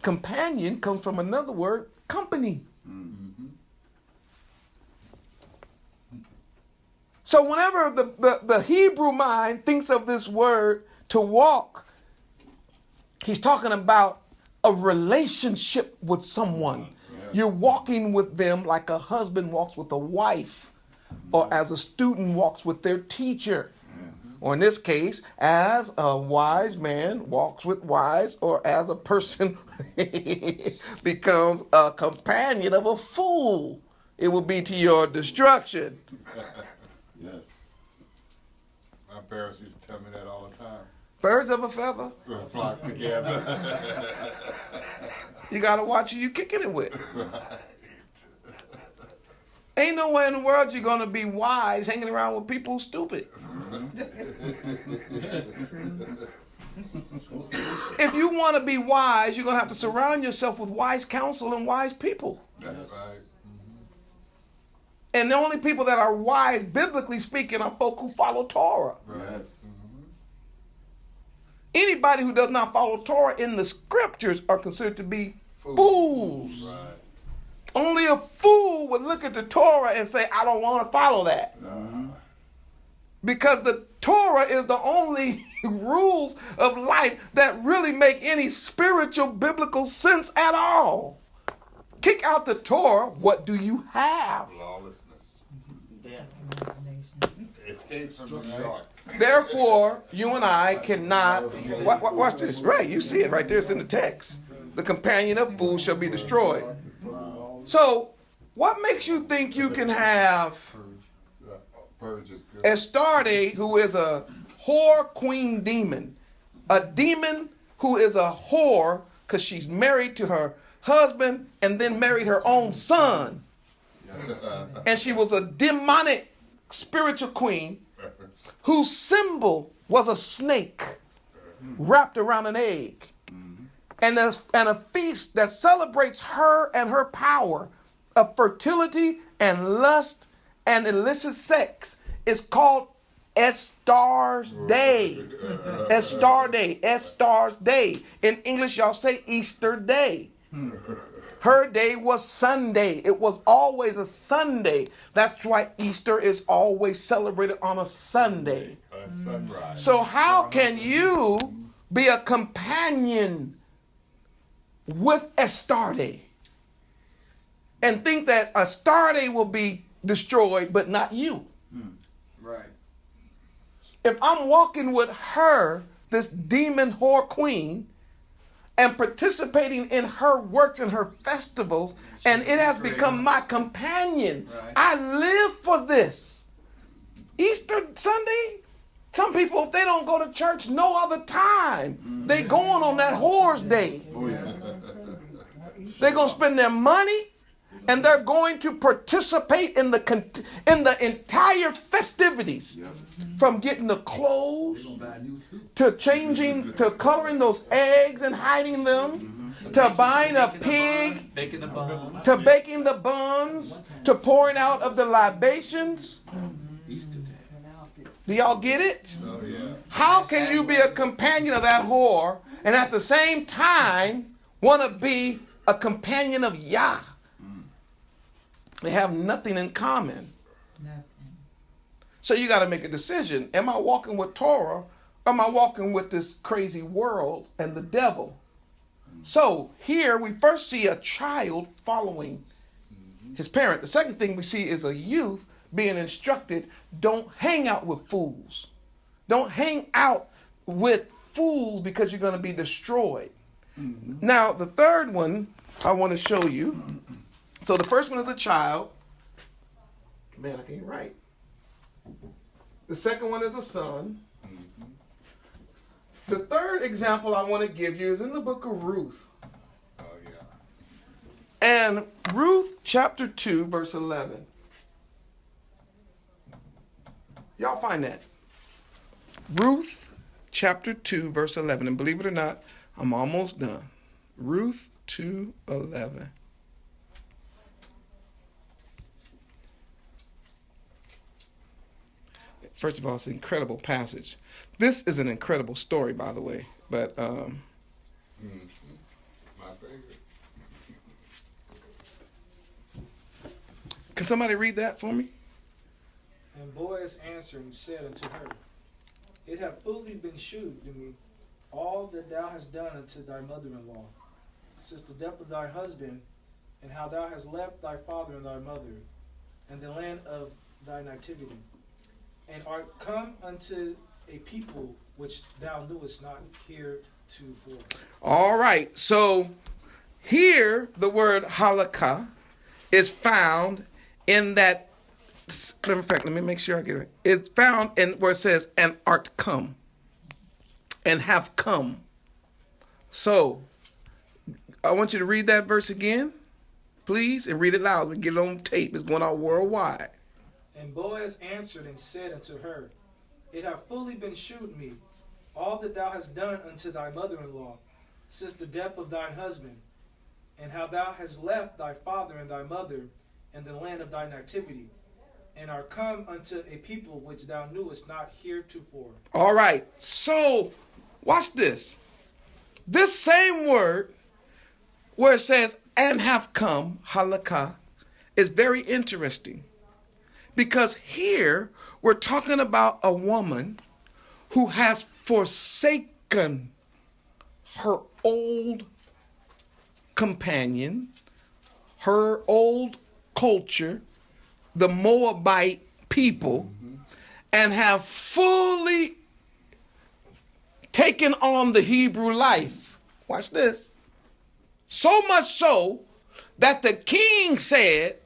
Companion comes from another word, company. Mm-hmm. So whenever the Hebrew mind thinks of this word to walk, he's talking about a relationship with someone. You're walking with them like a husband walks with a wife, or as a student walks with their teacher. Or in this case, as a wise man walks with wise, or as a person becomes a companion of a fool, it will be to your destruction. Yes. My parents used to tell me that all the time. Birds of a feather, Flock together. you got to watch who you kicking it with. Ain't no way in the world you're going to be wise hanging around with people who stupid. If you want to be wise, you're going to have to surround yourself with wise counsel and wise people. That's right. And the only people that are wise, biblically speaking, are folk who follow Torah. Yes. Anybody who does not follow Torah in the scriptures are considered to be fools. Right. Only a fool would look at the Torah and say, I don't want to follow that. Because the Torah is the only rules of life that really make any spiritual, biblical sense at all. Kick out the Torah, what do you have? Lawlessness. Death. Escape from the dark. Therefore, you and I cannot, watch this, right, you see it right there, it's in the text. The companion of fools shall be destroyed. So, what makes you think you can have Purge is good. Astarte, who is a whore queen demon, a demon who is a whore because she's married to her husband and then married her own son, and she was a demonic spiritual queen whose symbol was a snake wrapped around an egg, and a feast that celebrates her and her power of fertility and lust and illicit sex is called Estar's Day. Estar Day. Estar's Day. In English, y'all say Easter Day. Her day was Sunday. It was always a Sunday. That's why Easter is always celebrated on a Sunday. Sunrise. So how can you be a companion with Astarte and think that Astarte will be destroyed but not you? Right. If I'm walking with her, this demon whore queen, and participating in her works and her festivals, and it has become my companion, Right. I live for this. Easter Sunday, some people, if they don't go to church no other time, they going on that whore's day. They're going to spend their money, and they're going to participate in the entire festivities, from getting the clothes to changing, to coloring those eggs and hiding them, to buying a pig, Baking the buns. to baking the buns, to pouring out of the libations. Do y'all get it? Oh, yeah. How can you be a companion of that whore and at the same time want to be a companion of Yah? They have nothing in common. So you got to make a decision. Am I walking with Torah, or am I walking with this crazy world and the devil? So here we first see a child following his parent. The second thing we see is a youth being instructed, don't hang out with fools. Don't hang out with fools because you're going to be destroyed. Now, the third one I want to show you. So the first one is a child. Man, I can't write. The second one is a son. The third example I want to give you is in the book of Ruth. Oh, yeah. And Ruth chapter 2, verse 11. Y'all find that? Ruth chapter 2, verse 11. And believe it or not, I'm almost done. Ruth 2:11. First of all, it's an incredible passage. This is an incredible story, by the way. But My favorite. can somebody read that for me? And Boaz answering said unto her, It hath fully been shewed to me all that thou hast done unto thy mother-in-law, since the death of thy husband, and how thou hast left thy father and thy mother, and the land of thy nativity, and art come unto a people which thou knewest not heretofore. All right. So here the word halakha is found in that. In fact, let me make sure I get it right. It's found in where it says, and art come, and have come. So I want you to read that verse again, please, and read it loud. We get it on tape. It's going out worldwide. And Boaz answered and said unto her, It hath fully been shewed me, all that thou hast done unto thy mother-in-law, since the death of thine husband, and how thou hast left thy father and thy mother, and the land of thy nativity, and are come unto a people which thou knewest not heretofore. All right. So watch this. This same word, where it says, and have come, halakha, is very interesting. Because here we're talking about a woman who has forsaken her old companion, her old culture, the Moabite people, and have fully taken on the Hebrew life. Watch this. So much so that the king said,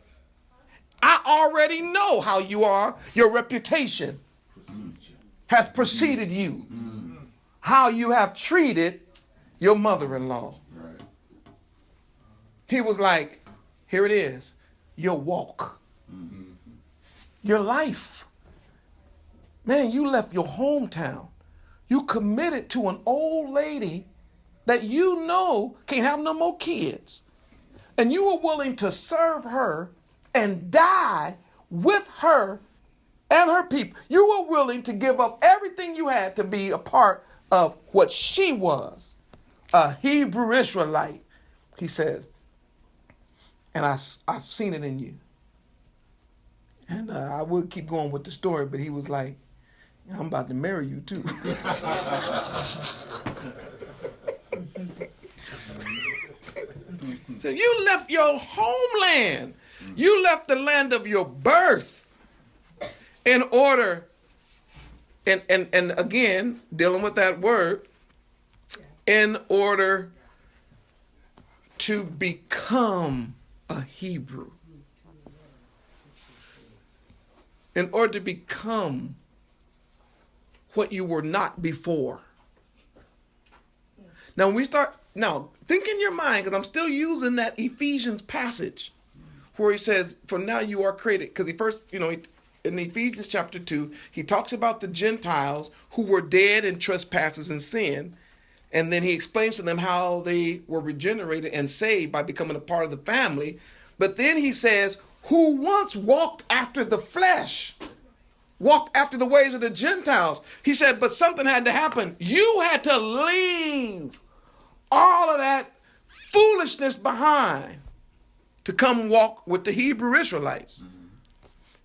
I already know how you are. Your reputation has preceded you. How you have treated your mother-in-law. Right. He was like, here it is. Your walk. Your life. Man, you left your hometown. You committed to an old lady that you know can't have no more kids. And you were willing to serve her and die with her and her people. You were willing to give up everything you had to be a part of what she was, a Hebrew Israelite. He says, and I've seen it in you. And I would keep going with the story, but he was like, I'm about to marry you too. So you left your homeland. You left the land of your birth in order, and again, dealing with that word, in order to become a Hebrew. In order to become what you were not before. Now, when we start, think in your mind, because I'm still using that Ephesians passage where he says, for now you are created. Because he first, in Ephesians chapter 2, he talks about the Gentiles who were dead in trespasses and sin. And then he explains to them how they were regenerated and saved by becoming a part of the family. But then he says, who once walked after the flesh, walked after the ways of the Gentiles. He said, but something had to happen. You had to leave all of that foolishness behind to come walk with the Hebrew Israelites.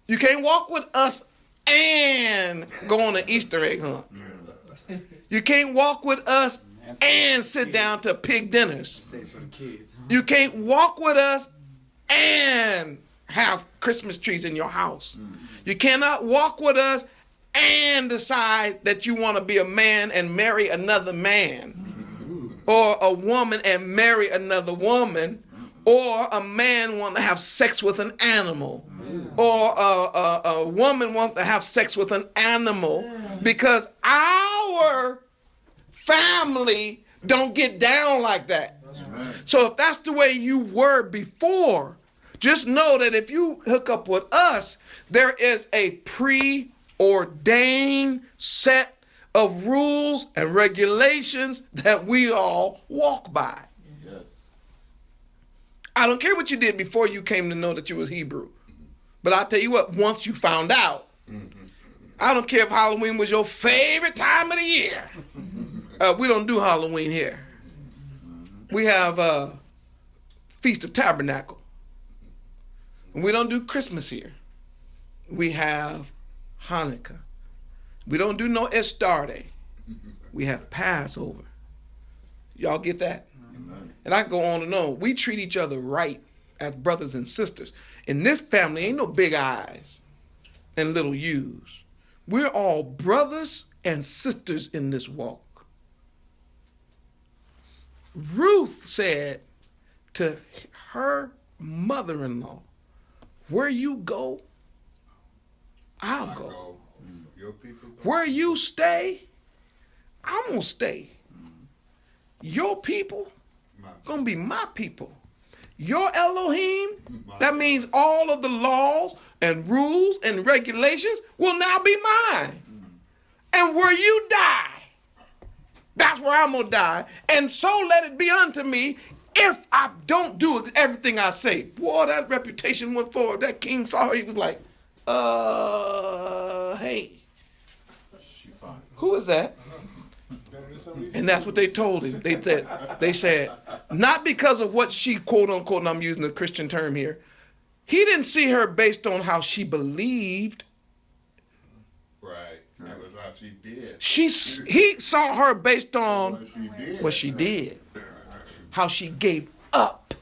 You can't walk with us and go on an Easter egg hunt. You can't walk with us and sit down to pig dinners. You can't walk with us and have Christmas trees in your house. You cannot walk with us and decide that you want to be a man and marry another man, or a woman and marry another woman, or a man want to have sex with an animal, or a woman wants to have sex with an animal, because our family don't get down like that. So if that's the way you were before, just know that if you hook up with us, there is a preordained set of rules and regulations that we all walk by. Yes. I don't care what you did before you came to know that you was Hebrew. But I'll tell you what, once you found out, I don't care if Halloween was your favorite time of the year. We don't do Halloween here. We have Feast of Tabernacle. And we don't do Christmas here. We have Hanukkah. We don't do no Estarte. We have Passover. Y'all get that? Amen. And I can go on and on. We treat each other right. as brothers and sisters. In this family, ain't no big I's and little U's. We're all brothers and sisters in this walk. Ruth said to her mother-in-law, where you go, I'll go. Your people go. Where you stay, I'm going to stay. Your people going to be my people. Your Elohim, that means all of the laws and rules and regulations will now be mine. And where you die, that's where I'm going to die. And so let it be unto me if I don't do everything I say. Boy, that reputation went forward. That king saw her. He was like, hey, who is that? And that's what they told him. They said, not because of what she, quote unquote, and I'm using the Christian term here, he didn't see her based on how she believed. Right. That was how she did. He saw her based on What she did. what she did, how she gave up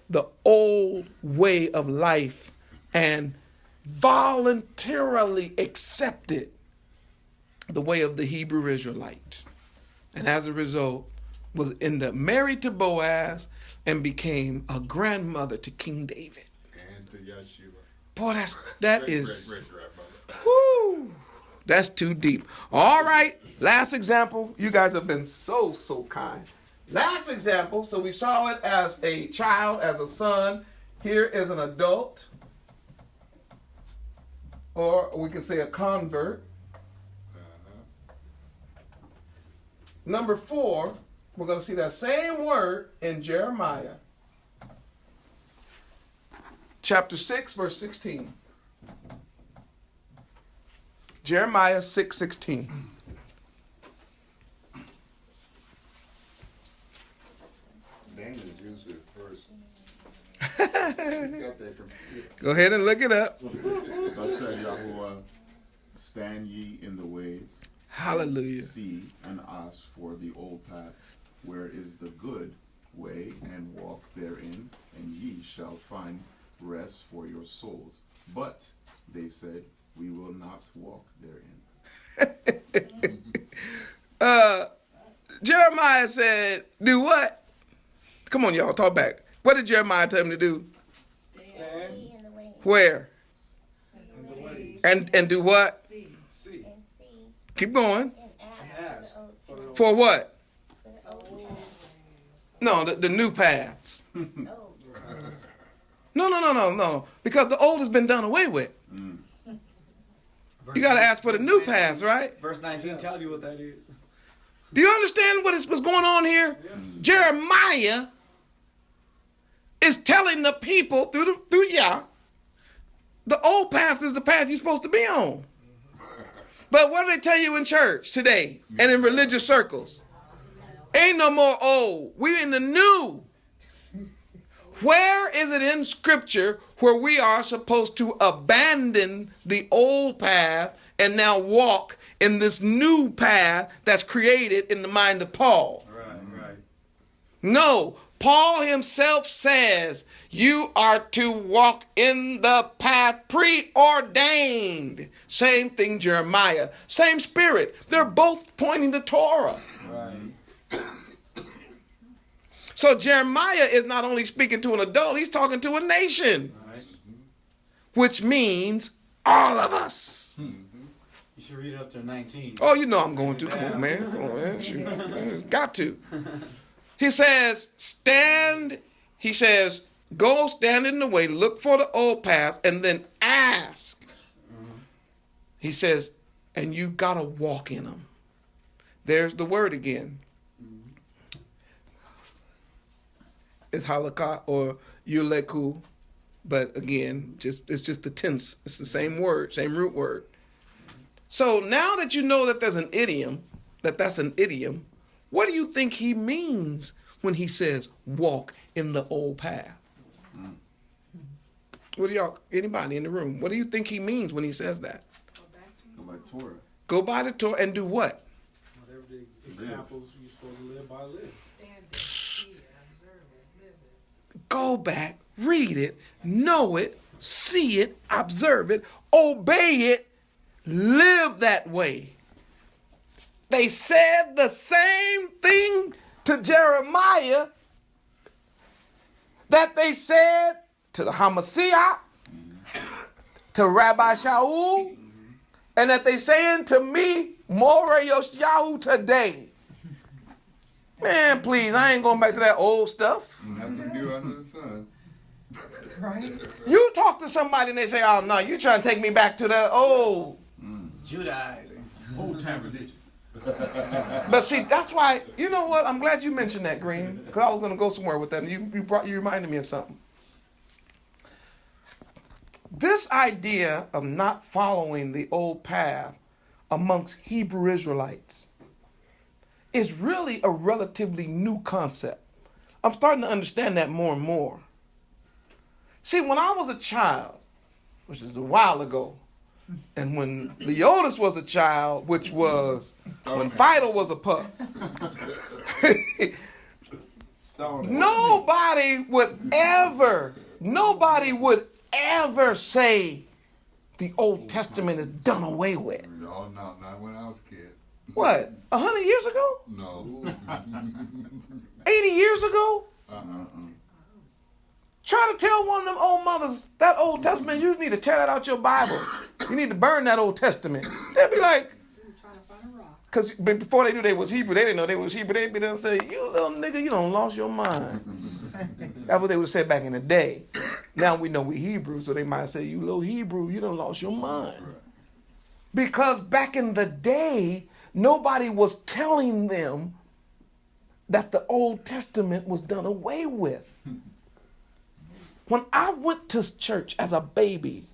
the old way of life and voluntarily accepted the way of the Hebrew Israelite. And as a result, was married to Boaz and became a grandmother to King David. And to Yeshua. Boy, that is, Great, brother. whoo, that's too deep. All right, last example. You guys have been so kind. Last example, so we saw it as a child, as a son. Here is an adult, or we can say a convert. Number 4, we're going to see that same word in Jeremiah, chapter 6, verse 16. Jeremiah 6:16. Daniel's usually first. Got that computer. Go ahead and look it up. Thus said Yahuwah, stand ye in the ways, Hallelujah. see and ask for the old paths, where is the good way, and walk therein, and ye shall find rest for your souls. But they said, we will not walk therein. Jeremiah said, do what? Come on, y'all, talk back. What did Jeremiah tell him to do? Stand in the way Where? in the way. And do what? See. and see Keep going. and ask Ask for the old, For what? for the old path. No, the new paths. Old. No. Because the old has been done away with. You got to ask for the new paths, right? Verse 19 tells you what that is. Do you understand what's going on here? Jeremiah is telling the people through Yah, the old path is the path you're supposed to be on. But what do they tell you in church today and in religious circles? Ain't no more old. We in the new. Where is it in Scripture where we are supposed to abandon the old path and now walk in this new path that's created in the mind of Paul? Right. No, Paul himself says you are to walk in the path preordained. Same thing, Jeremiah. Same spirit. They're both pointing to Torah. Right. So Jeremiah is not only speaking to an adult, he's talking to a nation, Right. which means all of us. You should read it up to 19. Oh, you know I'm going to. Come on, man. Come on, man. Shoot. Got to. He says, stand. He says, go stand in the way, look for the old paths, and then ask. He says, and you got to walk in them. There's the word again. It's halakha or yuleku, but again, it's just the tense. It's the same word, same root word. So now that you know that there's an idiom, that's an idiom, what do you think he means when he says walk in the old path? What do y'all, anybody in the room, what do you think he means when he says that? Go by Torah. Go by the Torah and do what? Whatever the examples you're supposed to live by, live. Go back, read it, know it, see it, observe it, obey it, live that way. They said the same thing to Jeremiah that they said to the HaMashiach, to Rabbi Shaul, and that they saying to me, More Yahushua today. Man, please, I ain't going back to that old stuff. Nothing new under the sun. You talk to somebody and they say, oh, no, you trying to take me back to the old. Judaizing. Old time religion. But see, that's why, you know what? I'm glad you mentioned that, Green, because I was going to go somewhere with that, and you reminded me of something. This idea of not following the old path amongst Hebrew Israelites is really a relatively new concept. I'm starting to understand that more and more. See, when I was a child, which is a while ago, and when Leotis was a child, which was when Fidel was a pup, nobody would ever say the Old Testament is done away with. No, not when I was a kid. What, 100 years ago? No. 80 years ago? Try to tell one of them old mothers, that Old Testament, you need to tear that out your Bible. You need to burn that Old Testament. They'd be like, because before they knew they was Hebrew, they didn't know they was Hebrew. They'd be there and say, you little nigga, you done lost your mind. That's what they would have said back in the day. Now we know we Hebrew, so they might say, you little Hebrew, you done lost your mind. Because back in the day, nobody was telling them that the Old Testament was done away with. When I went to church as a baby,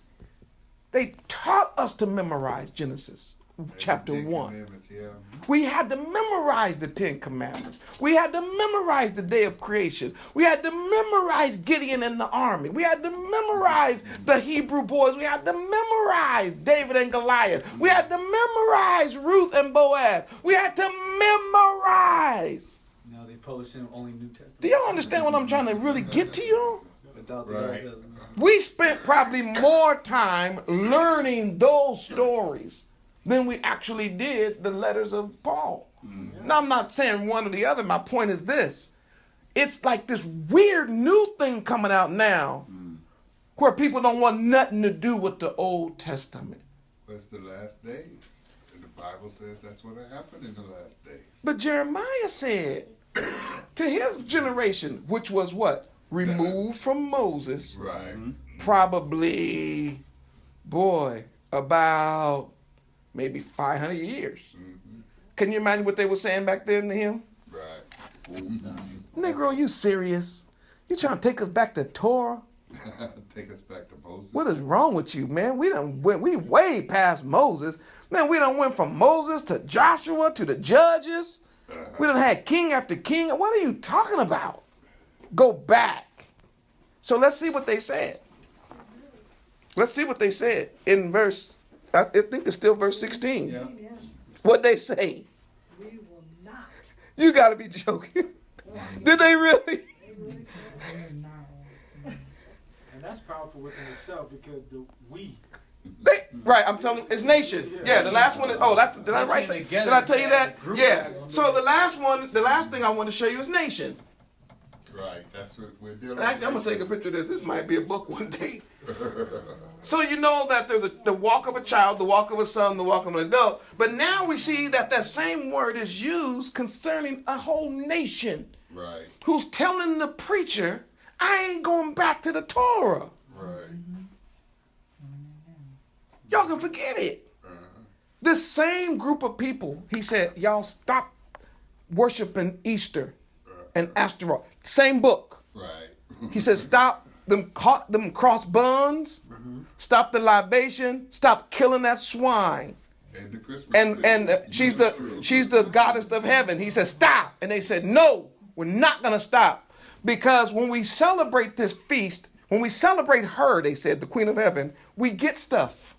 they taught us to memorize Genesis chapter 1. Yeah. We had to memorize the 10 Commandments. We had to memorize the day of creation. We had to memorize Gideon and the army. We had to memorize the Hebrew boys. We had to memorize David and Goliath. We had to memorize Ruth and Boaz. We had to memorize. Now they publish in only New Testament. Do y'all understand what I'm trying to really get to you? Without the Right. Old Testament. We spent probably more time learning those stories than we actually did the letters of Paul. Now, I'm not saying one or the other. My point is this. It's like this weird new thing coming out now where people don't want nothing to do with the Old Testament. It's the last days. And the Bible says that's what happened in the last days. But Jeremiah said to his generation, which was what? Removed from Moses, Right. probably, about maybe 500 years. Can you imagine what they were saying back then to him? Right. Negro, you serious? You trying to take us back to Torah? Take us back to Moses. What is wrong with you, man? We way past Moses. Man, we done went from Moses to Joshua to the judges. We done had king after king. What are you talking about? Go back. So let's see what they said. Let's see what they said in verse, I think it's still verse 16. Yeah. What they say? We will not. You got to be joking. Did they really? They really said we will not. And that's powerful within itself because the we. Right, I'm telling you, it's nation. Yeah, the last one. Did I write that? Did I tell you that? Yeah. So the last thing I want to show you is nation. Right. That's what we're dealing Actually, I'm going to take a picture of this. This might be a book one day. So you know that there's the walk of a child, the walk of a son, the walk of an adult. But now we see that same word is used concerning a whole nation. Right. Who's telling the preacher, I ain't going back to the Torah. Right. Y'all can forget it. This same group of people, he said, y'all stop worshiping Easter and Astaroth. Same book. Right. He said, stop them cross buns, stop the libation, stop killing that swine. And the Christmas And she's the goddess of heaven. He said, stop. And they said, no, we're not going to stop. Because when we celebrate this feast, when we celebrate her, they said, the Queen of Heaven, we get stuff.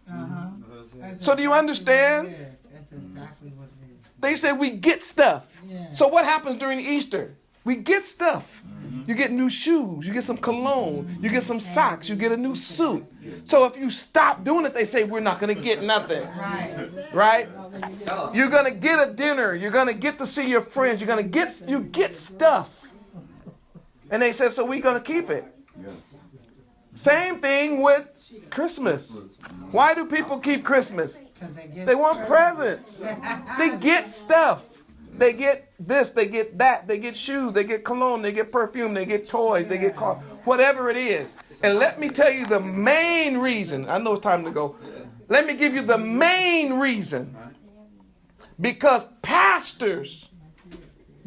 So do you understand? Yes, that's exactly what it is. They said we get stuff. Yeah. So what happens during Easter? We get stuff. You get new shoes. You get some cologne. You get some socks. You get a new suit. So if you stop doing it, they say we're not going to get nothing. Right? You're going to get a dinner. You're going to get to see your friends. You get stuff. And they said, so we're going to keep it. Same thing with Christmas. Why do people keep Christmas? They want presents. They get stuff. They get this, they get that, they get shoes, they get cologne, they get perfume, they get toys, they get cars, whatever it is. And let me tell you the main reason. I know it's time to go. Let me give you the main reason. Because pastors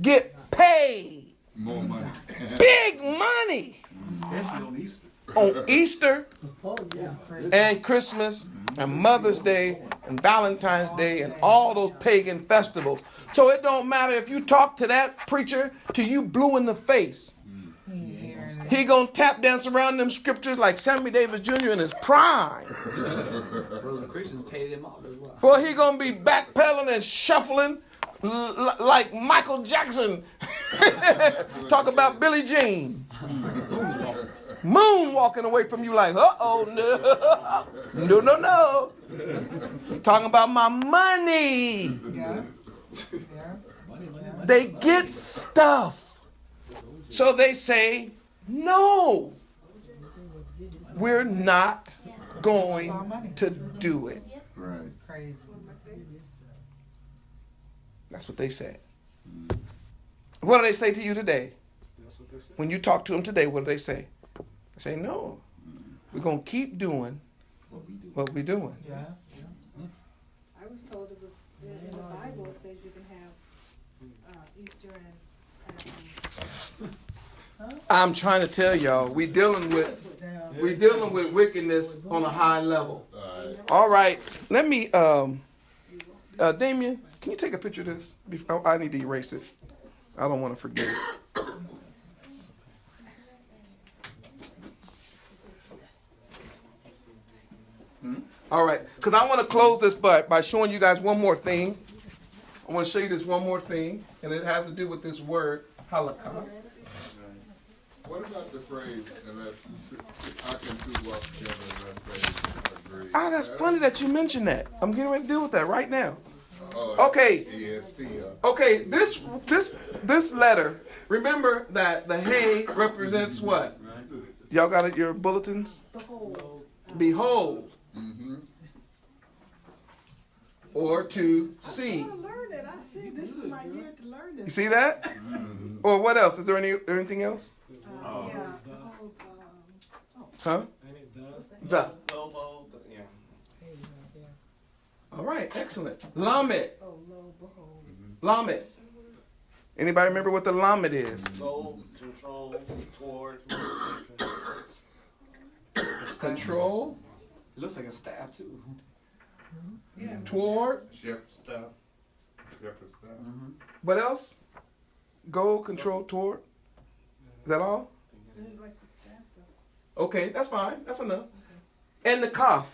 get paid More money. big money on Easter and Christmas and Mother's Day and Valentine's Day and all those pagan festivals. So it don't matter if you talk to that preacher till you blue in the face. He gonna tap dance around them scriptures like Sammy Davis Jr. in his prime. Brothers and Christians pay them off as well. Boy, he gonna be backpedaling and shuffling like Michael Jackson. Talk about Billie Jean. Moon walking away from you like, uh-oh, no. Talking about my money. They get stuff. So they say, no, we're not going to do it. Right. Crazy. That's what they said. What do they say to you today? When you talk to them today, what do they say? They say, no, we're going to keep doing what we're doing. Yeah. I was told it was in the Bible. It says you can have Easter and I'm trying to tell y'all, we're dealing with wickedness on a high level. All right, let me, Damien, can you take a picture of this? I need to erase it. I don't want to forget it. All right, because I want to close this by showing you guys one more thing. I want to show you this one more thing, and it has to do with this word, halakha. What about the phrase, unless I can two walk together unless they agree? Ah, that's funny that you mentioned that. I'm getting ready to deal with that right now. Oh, Okay. ESP, Okay, this letter, remember that the hay represents what? Y'all got it, your bulletins? behold. Behold, Mm-hmm. or to see. I learned it. I see. This is my year to learn this. You see that? Or what else? Is there anything else? Yeah. Behold. Huh? And it does. The. Lobo, yeah. All right, excellent. Lamed. Oh, lo, behold. Lamed. Anybody remember what the Lamed is? Go, control, towards. Control, It looks like a staff too. Yeah. toward, Shepherd's staff. Shepherd's staff. what else? Go, control, toward. Is that all? This is like the staff, though. Okay, that's fine. That's enough. And the kaf.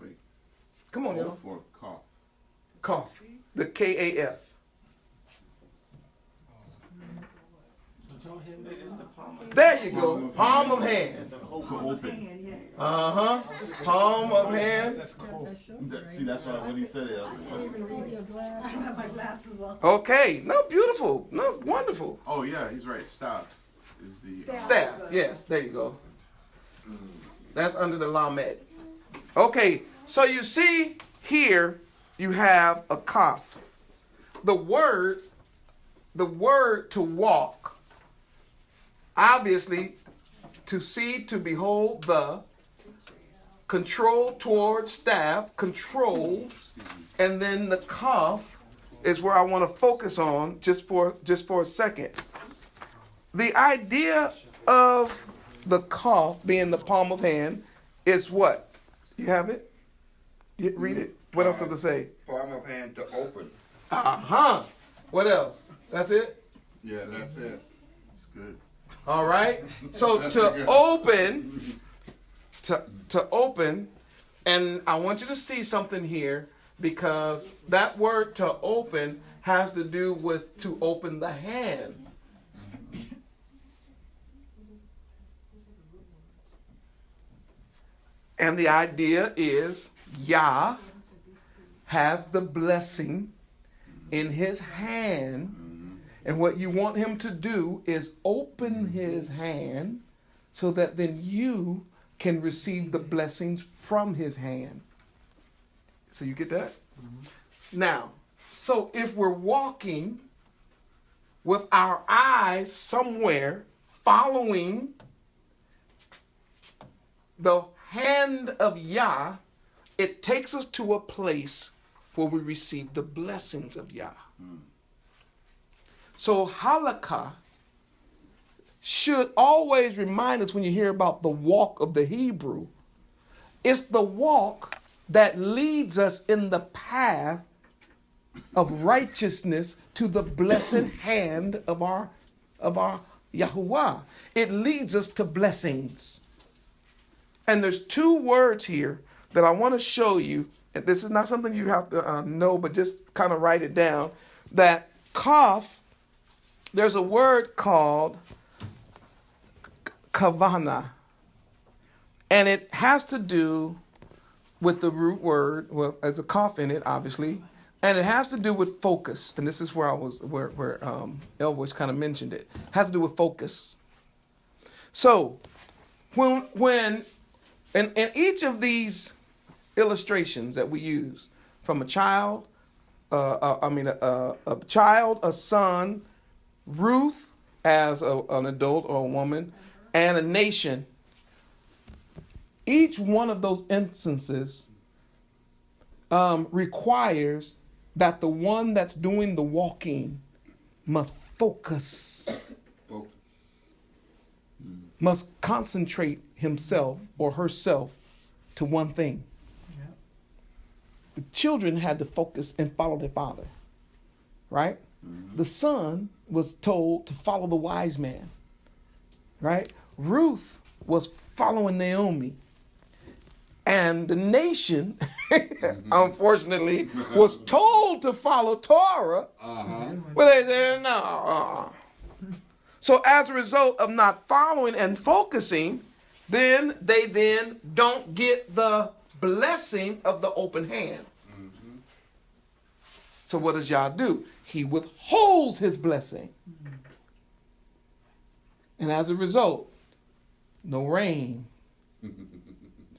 Wait. Come on, Go y'all. for cough. Kaf. The K-A-F. It's the palm of There you go. Palm of hand. To open. And yes. Uh-huh. Palm of hand. That's cool. See, that's why when he said it, I was like, I don't have my glasses on. Okay. No, beautiful. No, wonderful. oh yeah, he's right. Staff is the Staff. Yes, there you go. That's under the Lamed. Okay, so you see here you have a kaf. The word to walk, obviously, to see, to behold, the control toward staff, control, and then the kaf is where I want to focus on just for a second. The idea of the kaf being the palm of hand is what? You have it? You read it. What else does it say? Palm of hand to open. Uh-huh. What else? That's it? Yeah, that's it. It's good. All right. So to open, and I want you to see something here. because that word to open has to do with to open the hand. And the idea is Yah has the blessing in his hand. And what you want him to do is open his hand so that then you can receive the blessings from his hand. So you get that? Now, so if we're walking with our eyes somewhere following the hand of Yah, it takes us to a place where we receive the blessings of Yah. So halakha should always remind us when you hear about the walk of the Hebrew, it's the walk that leads us in the path of righteousness to the blessed hand of our Yahuwah. It leads us to blessings. And there's two words here that I want to show you. And this is not something you have to know, but just kind of write it down. That kaf, there's a word called kavana. And it has to do with the root word, well, there's a kaf in it, obviously. And it has to do with focus. And this is where Elvis kind of mentioned it. It has to do with focus. So when in each of these illustrations that we use, from a child, a child, a son, Ruth as an adult or a woman, and a nation, each one of those instances requires that the one that's doing the walking must focus, must concentrate himself or herself to one thing. Yep. The children had to focus and follow their father, right? The son was told to follow the wise man, right? Ruth was following Naomi. And the nation, unfortunately, was told to follow Torah. But they said, no. So as a result of not following and focusing, then they don't get the blessing of the open hand. So what does Yah do? He withholds his blessing. And as a result, no rain.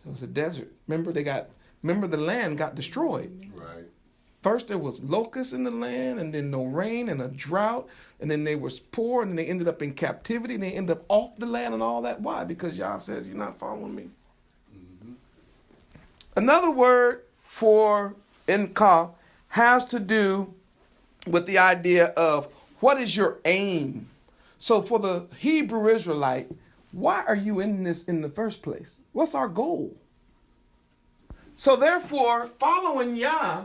So it's a desert. Remember the land got destroyed. Right. First there was locusts in the land, and then no rain and a drought, and then they were poor, and they ended up in captivity, and they ended up off the land and all that. Why? Because Yah says, you're not following me. Another word for inka has to do with the idea of what is your aim. So for the Hebrew Israelite, why are you in this in the first place? What's our goal? So therefore, following Yah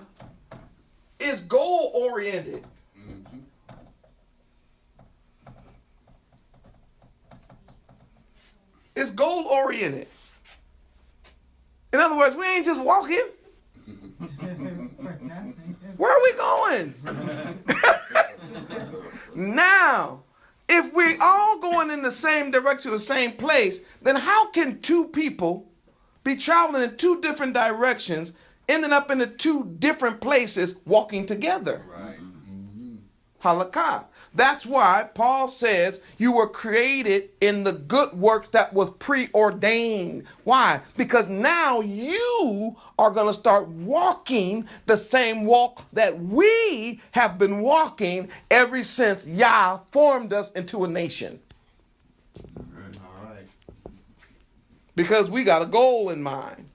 is goal-oriented. It's goal-oriented. In other words, we ain't just walking. Where are we going? Now, if we're all going in the same direction, the same place, then how can two people be traveling in two different directions, ending up in the two different places, walking together? Right. Halakha. That's why Paul says you were created in the good work that was preordained. Why? Because now you are going to start walking the same walk that we have been walking ever since Yah formed us into a nation. All right. Because we got a goal in mind.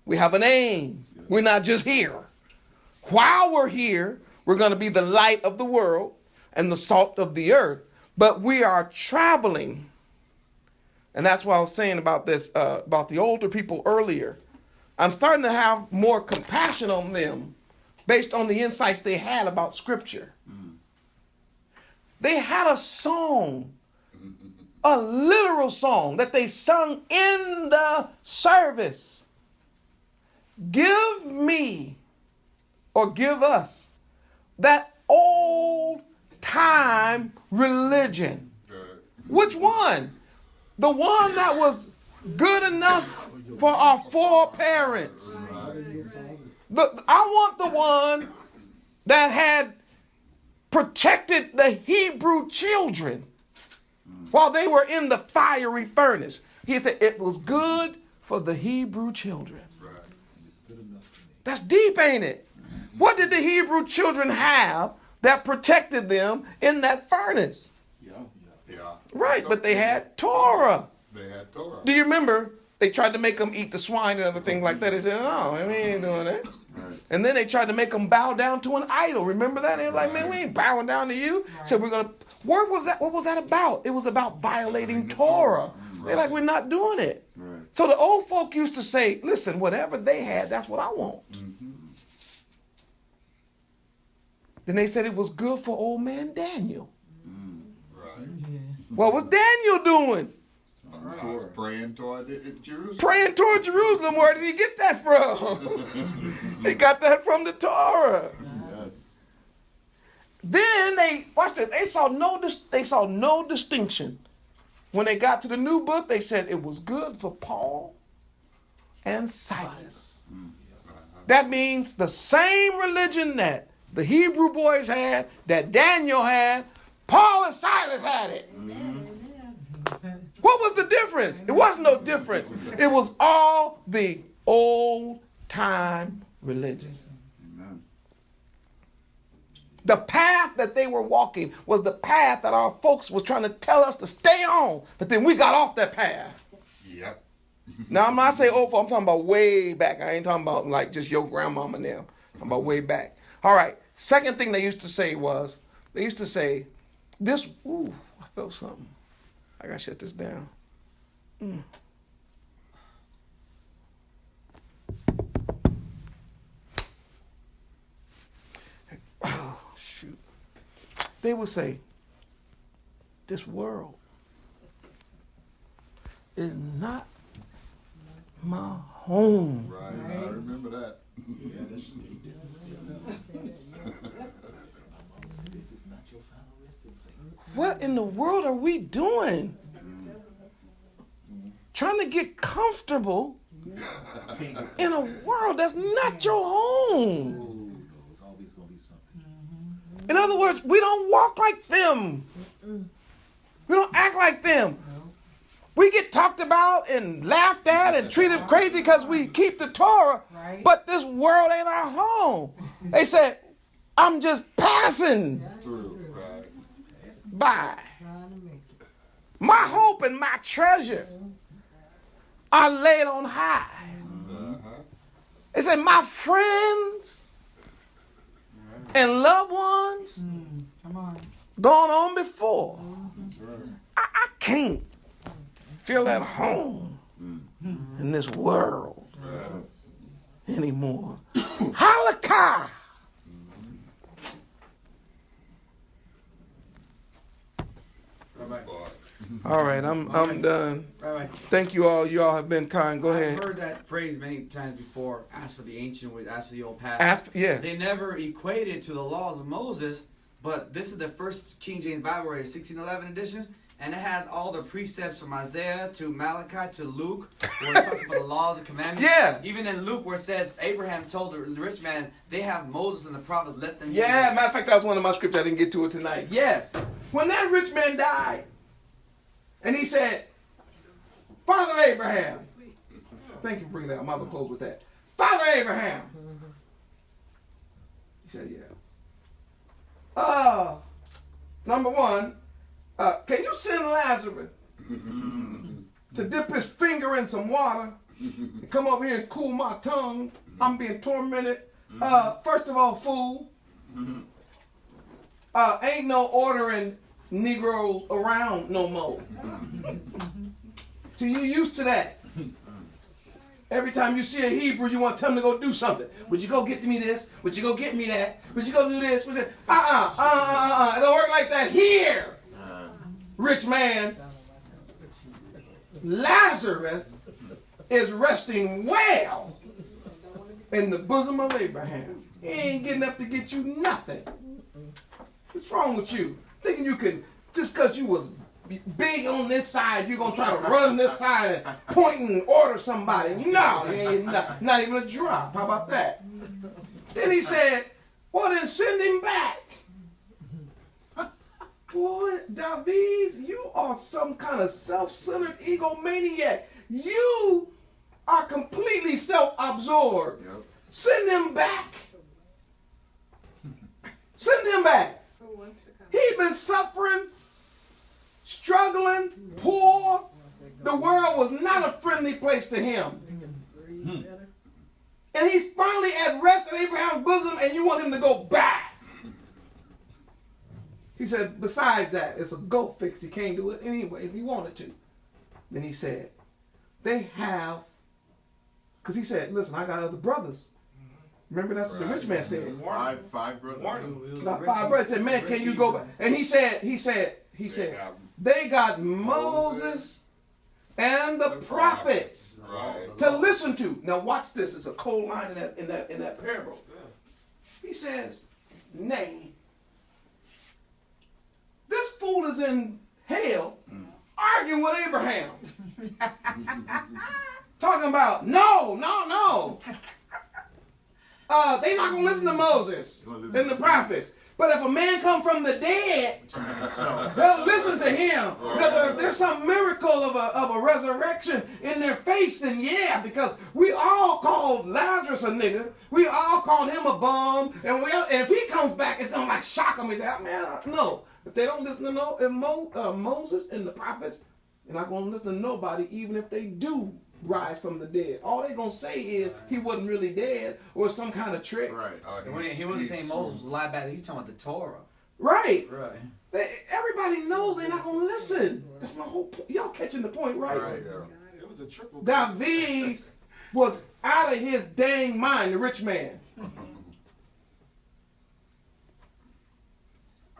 We have an aim. We're not just here. While we're here, we're going to be the light of the world and the salt of the earth. But we are traveling. And that's why I was saying about this, about the older people earlier. I'm starting to have more compassion on them based on the insights they had about Scripture. They had a song, a literal song that they sung in the service. Give me or give us that old time religion. Which one? The one that was good enough for our foreparents. I want the one that had protected the Hebrew children while they were in the fiery furnace. He said it was good for the Hebrew children. That's deep, ain't it? What did the Hebrew children have that protected them in that furnace? Yeah. Right, but they had Torah. They had Torah. Do you remember? They tried to make them eat the swine and other things like that. They said, no, we ain't doing that. Right. And then they tried to make them bow down to an idol. Remember that? They're like, man, we ain't bowing down to you. So we're going to, what was that about? It was about violating Torah. They're like, we're not doing it. Right. So the old folk used to say, listen, whatever they had, that's what I want. Mm-hmm. Then they said it was good for old man Daniel. Right. What was Daniel doing? I was praying toward Jerusalem. Praying toward Jerusalem. Where did he get that from? He got that from the Torah. Yes. Then watch this. They saw no distinction. When they got to the new book, they said it was good for Paul and Silas. That means the same religion that the Hebrew boys had, that Daniel had, Paul and Silas had it. What was the difference? It wasn't no difference. It was all the old time religion. Amen. The path that they were walking was the path that our folks were trying to tell us to stay on, but then we got off that path. Yep. Now, I'm not saying old folk, I'm talking about way back. I ain't talking about like just your grandmama now. I'm talking about way back. All right. Second thing they used to say was, this, ooh, I felt something. I got to shut this down. Oh, shoot. They would say, this world is not my home. Right. I remember that. What in the world are we doing? Trying to get comfortable in a world that's not your home. In other words, we don't walk like them. We don't act like them. We get talked about and laughed at and treated crazy because we keep the Torah, but this world ain't our home. They said, I'm just passing by. My hope and my treasure are laid on high. They said, my friends and loved ones gone on before. I can't feel at home in this world anymore. Halakha. All right, I'm done. Right. Thank you all. You all have been kind. Go ahead. I've heard that phrase many times before. Ask for the ancient, ask for the old past. They never equated to the laws of Moses, but this is the first King James Bible, right, 1611 edition, and it has all the precepts from Isaiah to Malachi to Luke, where it talks about the laws and commandments. Yeah. Even in Luke, where it says Abraham told the rich man, they have Moses and the prophets, let them. Yeah, matter of fact, that was one of my scriptures. I didn't get to it tonight. Yes. When that rich man died, and he said, Father Abraham. Thank you for bringing that. I might as well close with that. Father Abraham. He said, yeah. Number one, can you send Lazarus to dip his finger in some water and come over here and cool my tongue? I'm being tormented. First of all, fool. Ain't no ordering Negroes around no more. So you used to that. Every time you see a Hebrew, you want to tell them to go do something. Would you go get me this? Would you go get me that? Would you go do this? It don't work like that here. Rich man. Lazarus is resting well. in the bosom of Abraham. He ain't getting up to get you nothing. What's wrong with you? Thinking you can, just because you was big on this side, you're going to try to run this side and point and order somebody. No, you ain't not even a drop. How about that? Then he said, well, then send him back. Boy, Davies, you are some kind of self-centered egomaniac. You are completely self-absorbed. Yep. Send him back. Send him back. Who wants to come? He's been suffering, struggling, poor. The world was not a friendly place to him. And he's finally at rest in Abraham's bosom, and you want him to go back. He said, besides that, it's a go fix. He can't do it anyway if he wanted to. Then he said, they have, because he said, listen, I got other brothers. Remember, that's what the rich man said. Five brothers. Got 5 brothers. Said, man, can you go back? And he said, they got Moses and the prophets to listen to. Now watch this. It's a cold line in that parable. He says, nay, this fool is in hell arguing with Abraham. Talking about, no. They're not going to listen to Moses and the prophets. But if a man come from the dead, they'll listen to him. Because if there's some miracle of a resurrection in their face, then yeah, because we all called Lazarus a nigga. We all called him a bum. And if he comes back, it's going to like shock them. He's like, man, no. If they don't listen to Moses and the prophets, they're not going to listen to nobody, even if they do rise from the dead. All they're going to say is he wasn't really dead or some kind of trick. Right. He wasn't saying Moses was alive back then. He's talking about the Torah. Right. Right. Everybody knows they're not going to listen. That's my whole point. Y'all catching the point, right? It was a triple. David was out of his dang mind, the rich man.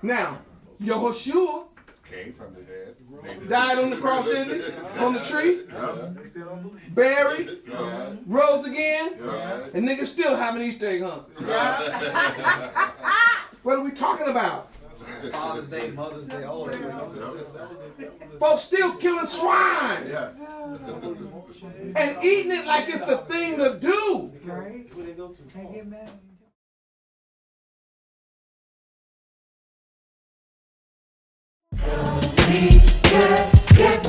Now, Yahushua Came from the dead. died on the cross, didn't he? On the tree. They still don't believe. Buried. Yeah. Rose again. Yeah. And niggas still having Easter egg hunts. What are we talking about? Father's Day, Mother's Day, all that. Folks still killing swine. Yeah. And eating it like it's the thing to do. Right? Who they go to? Can't get mad. Get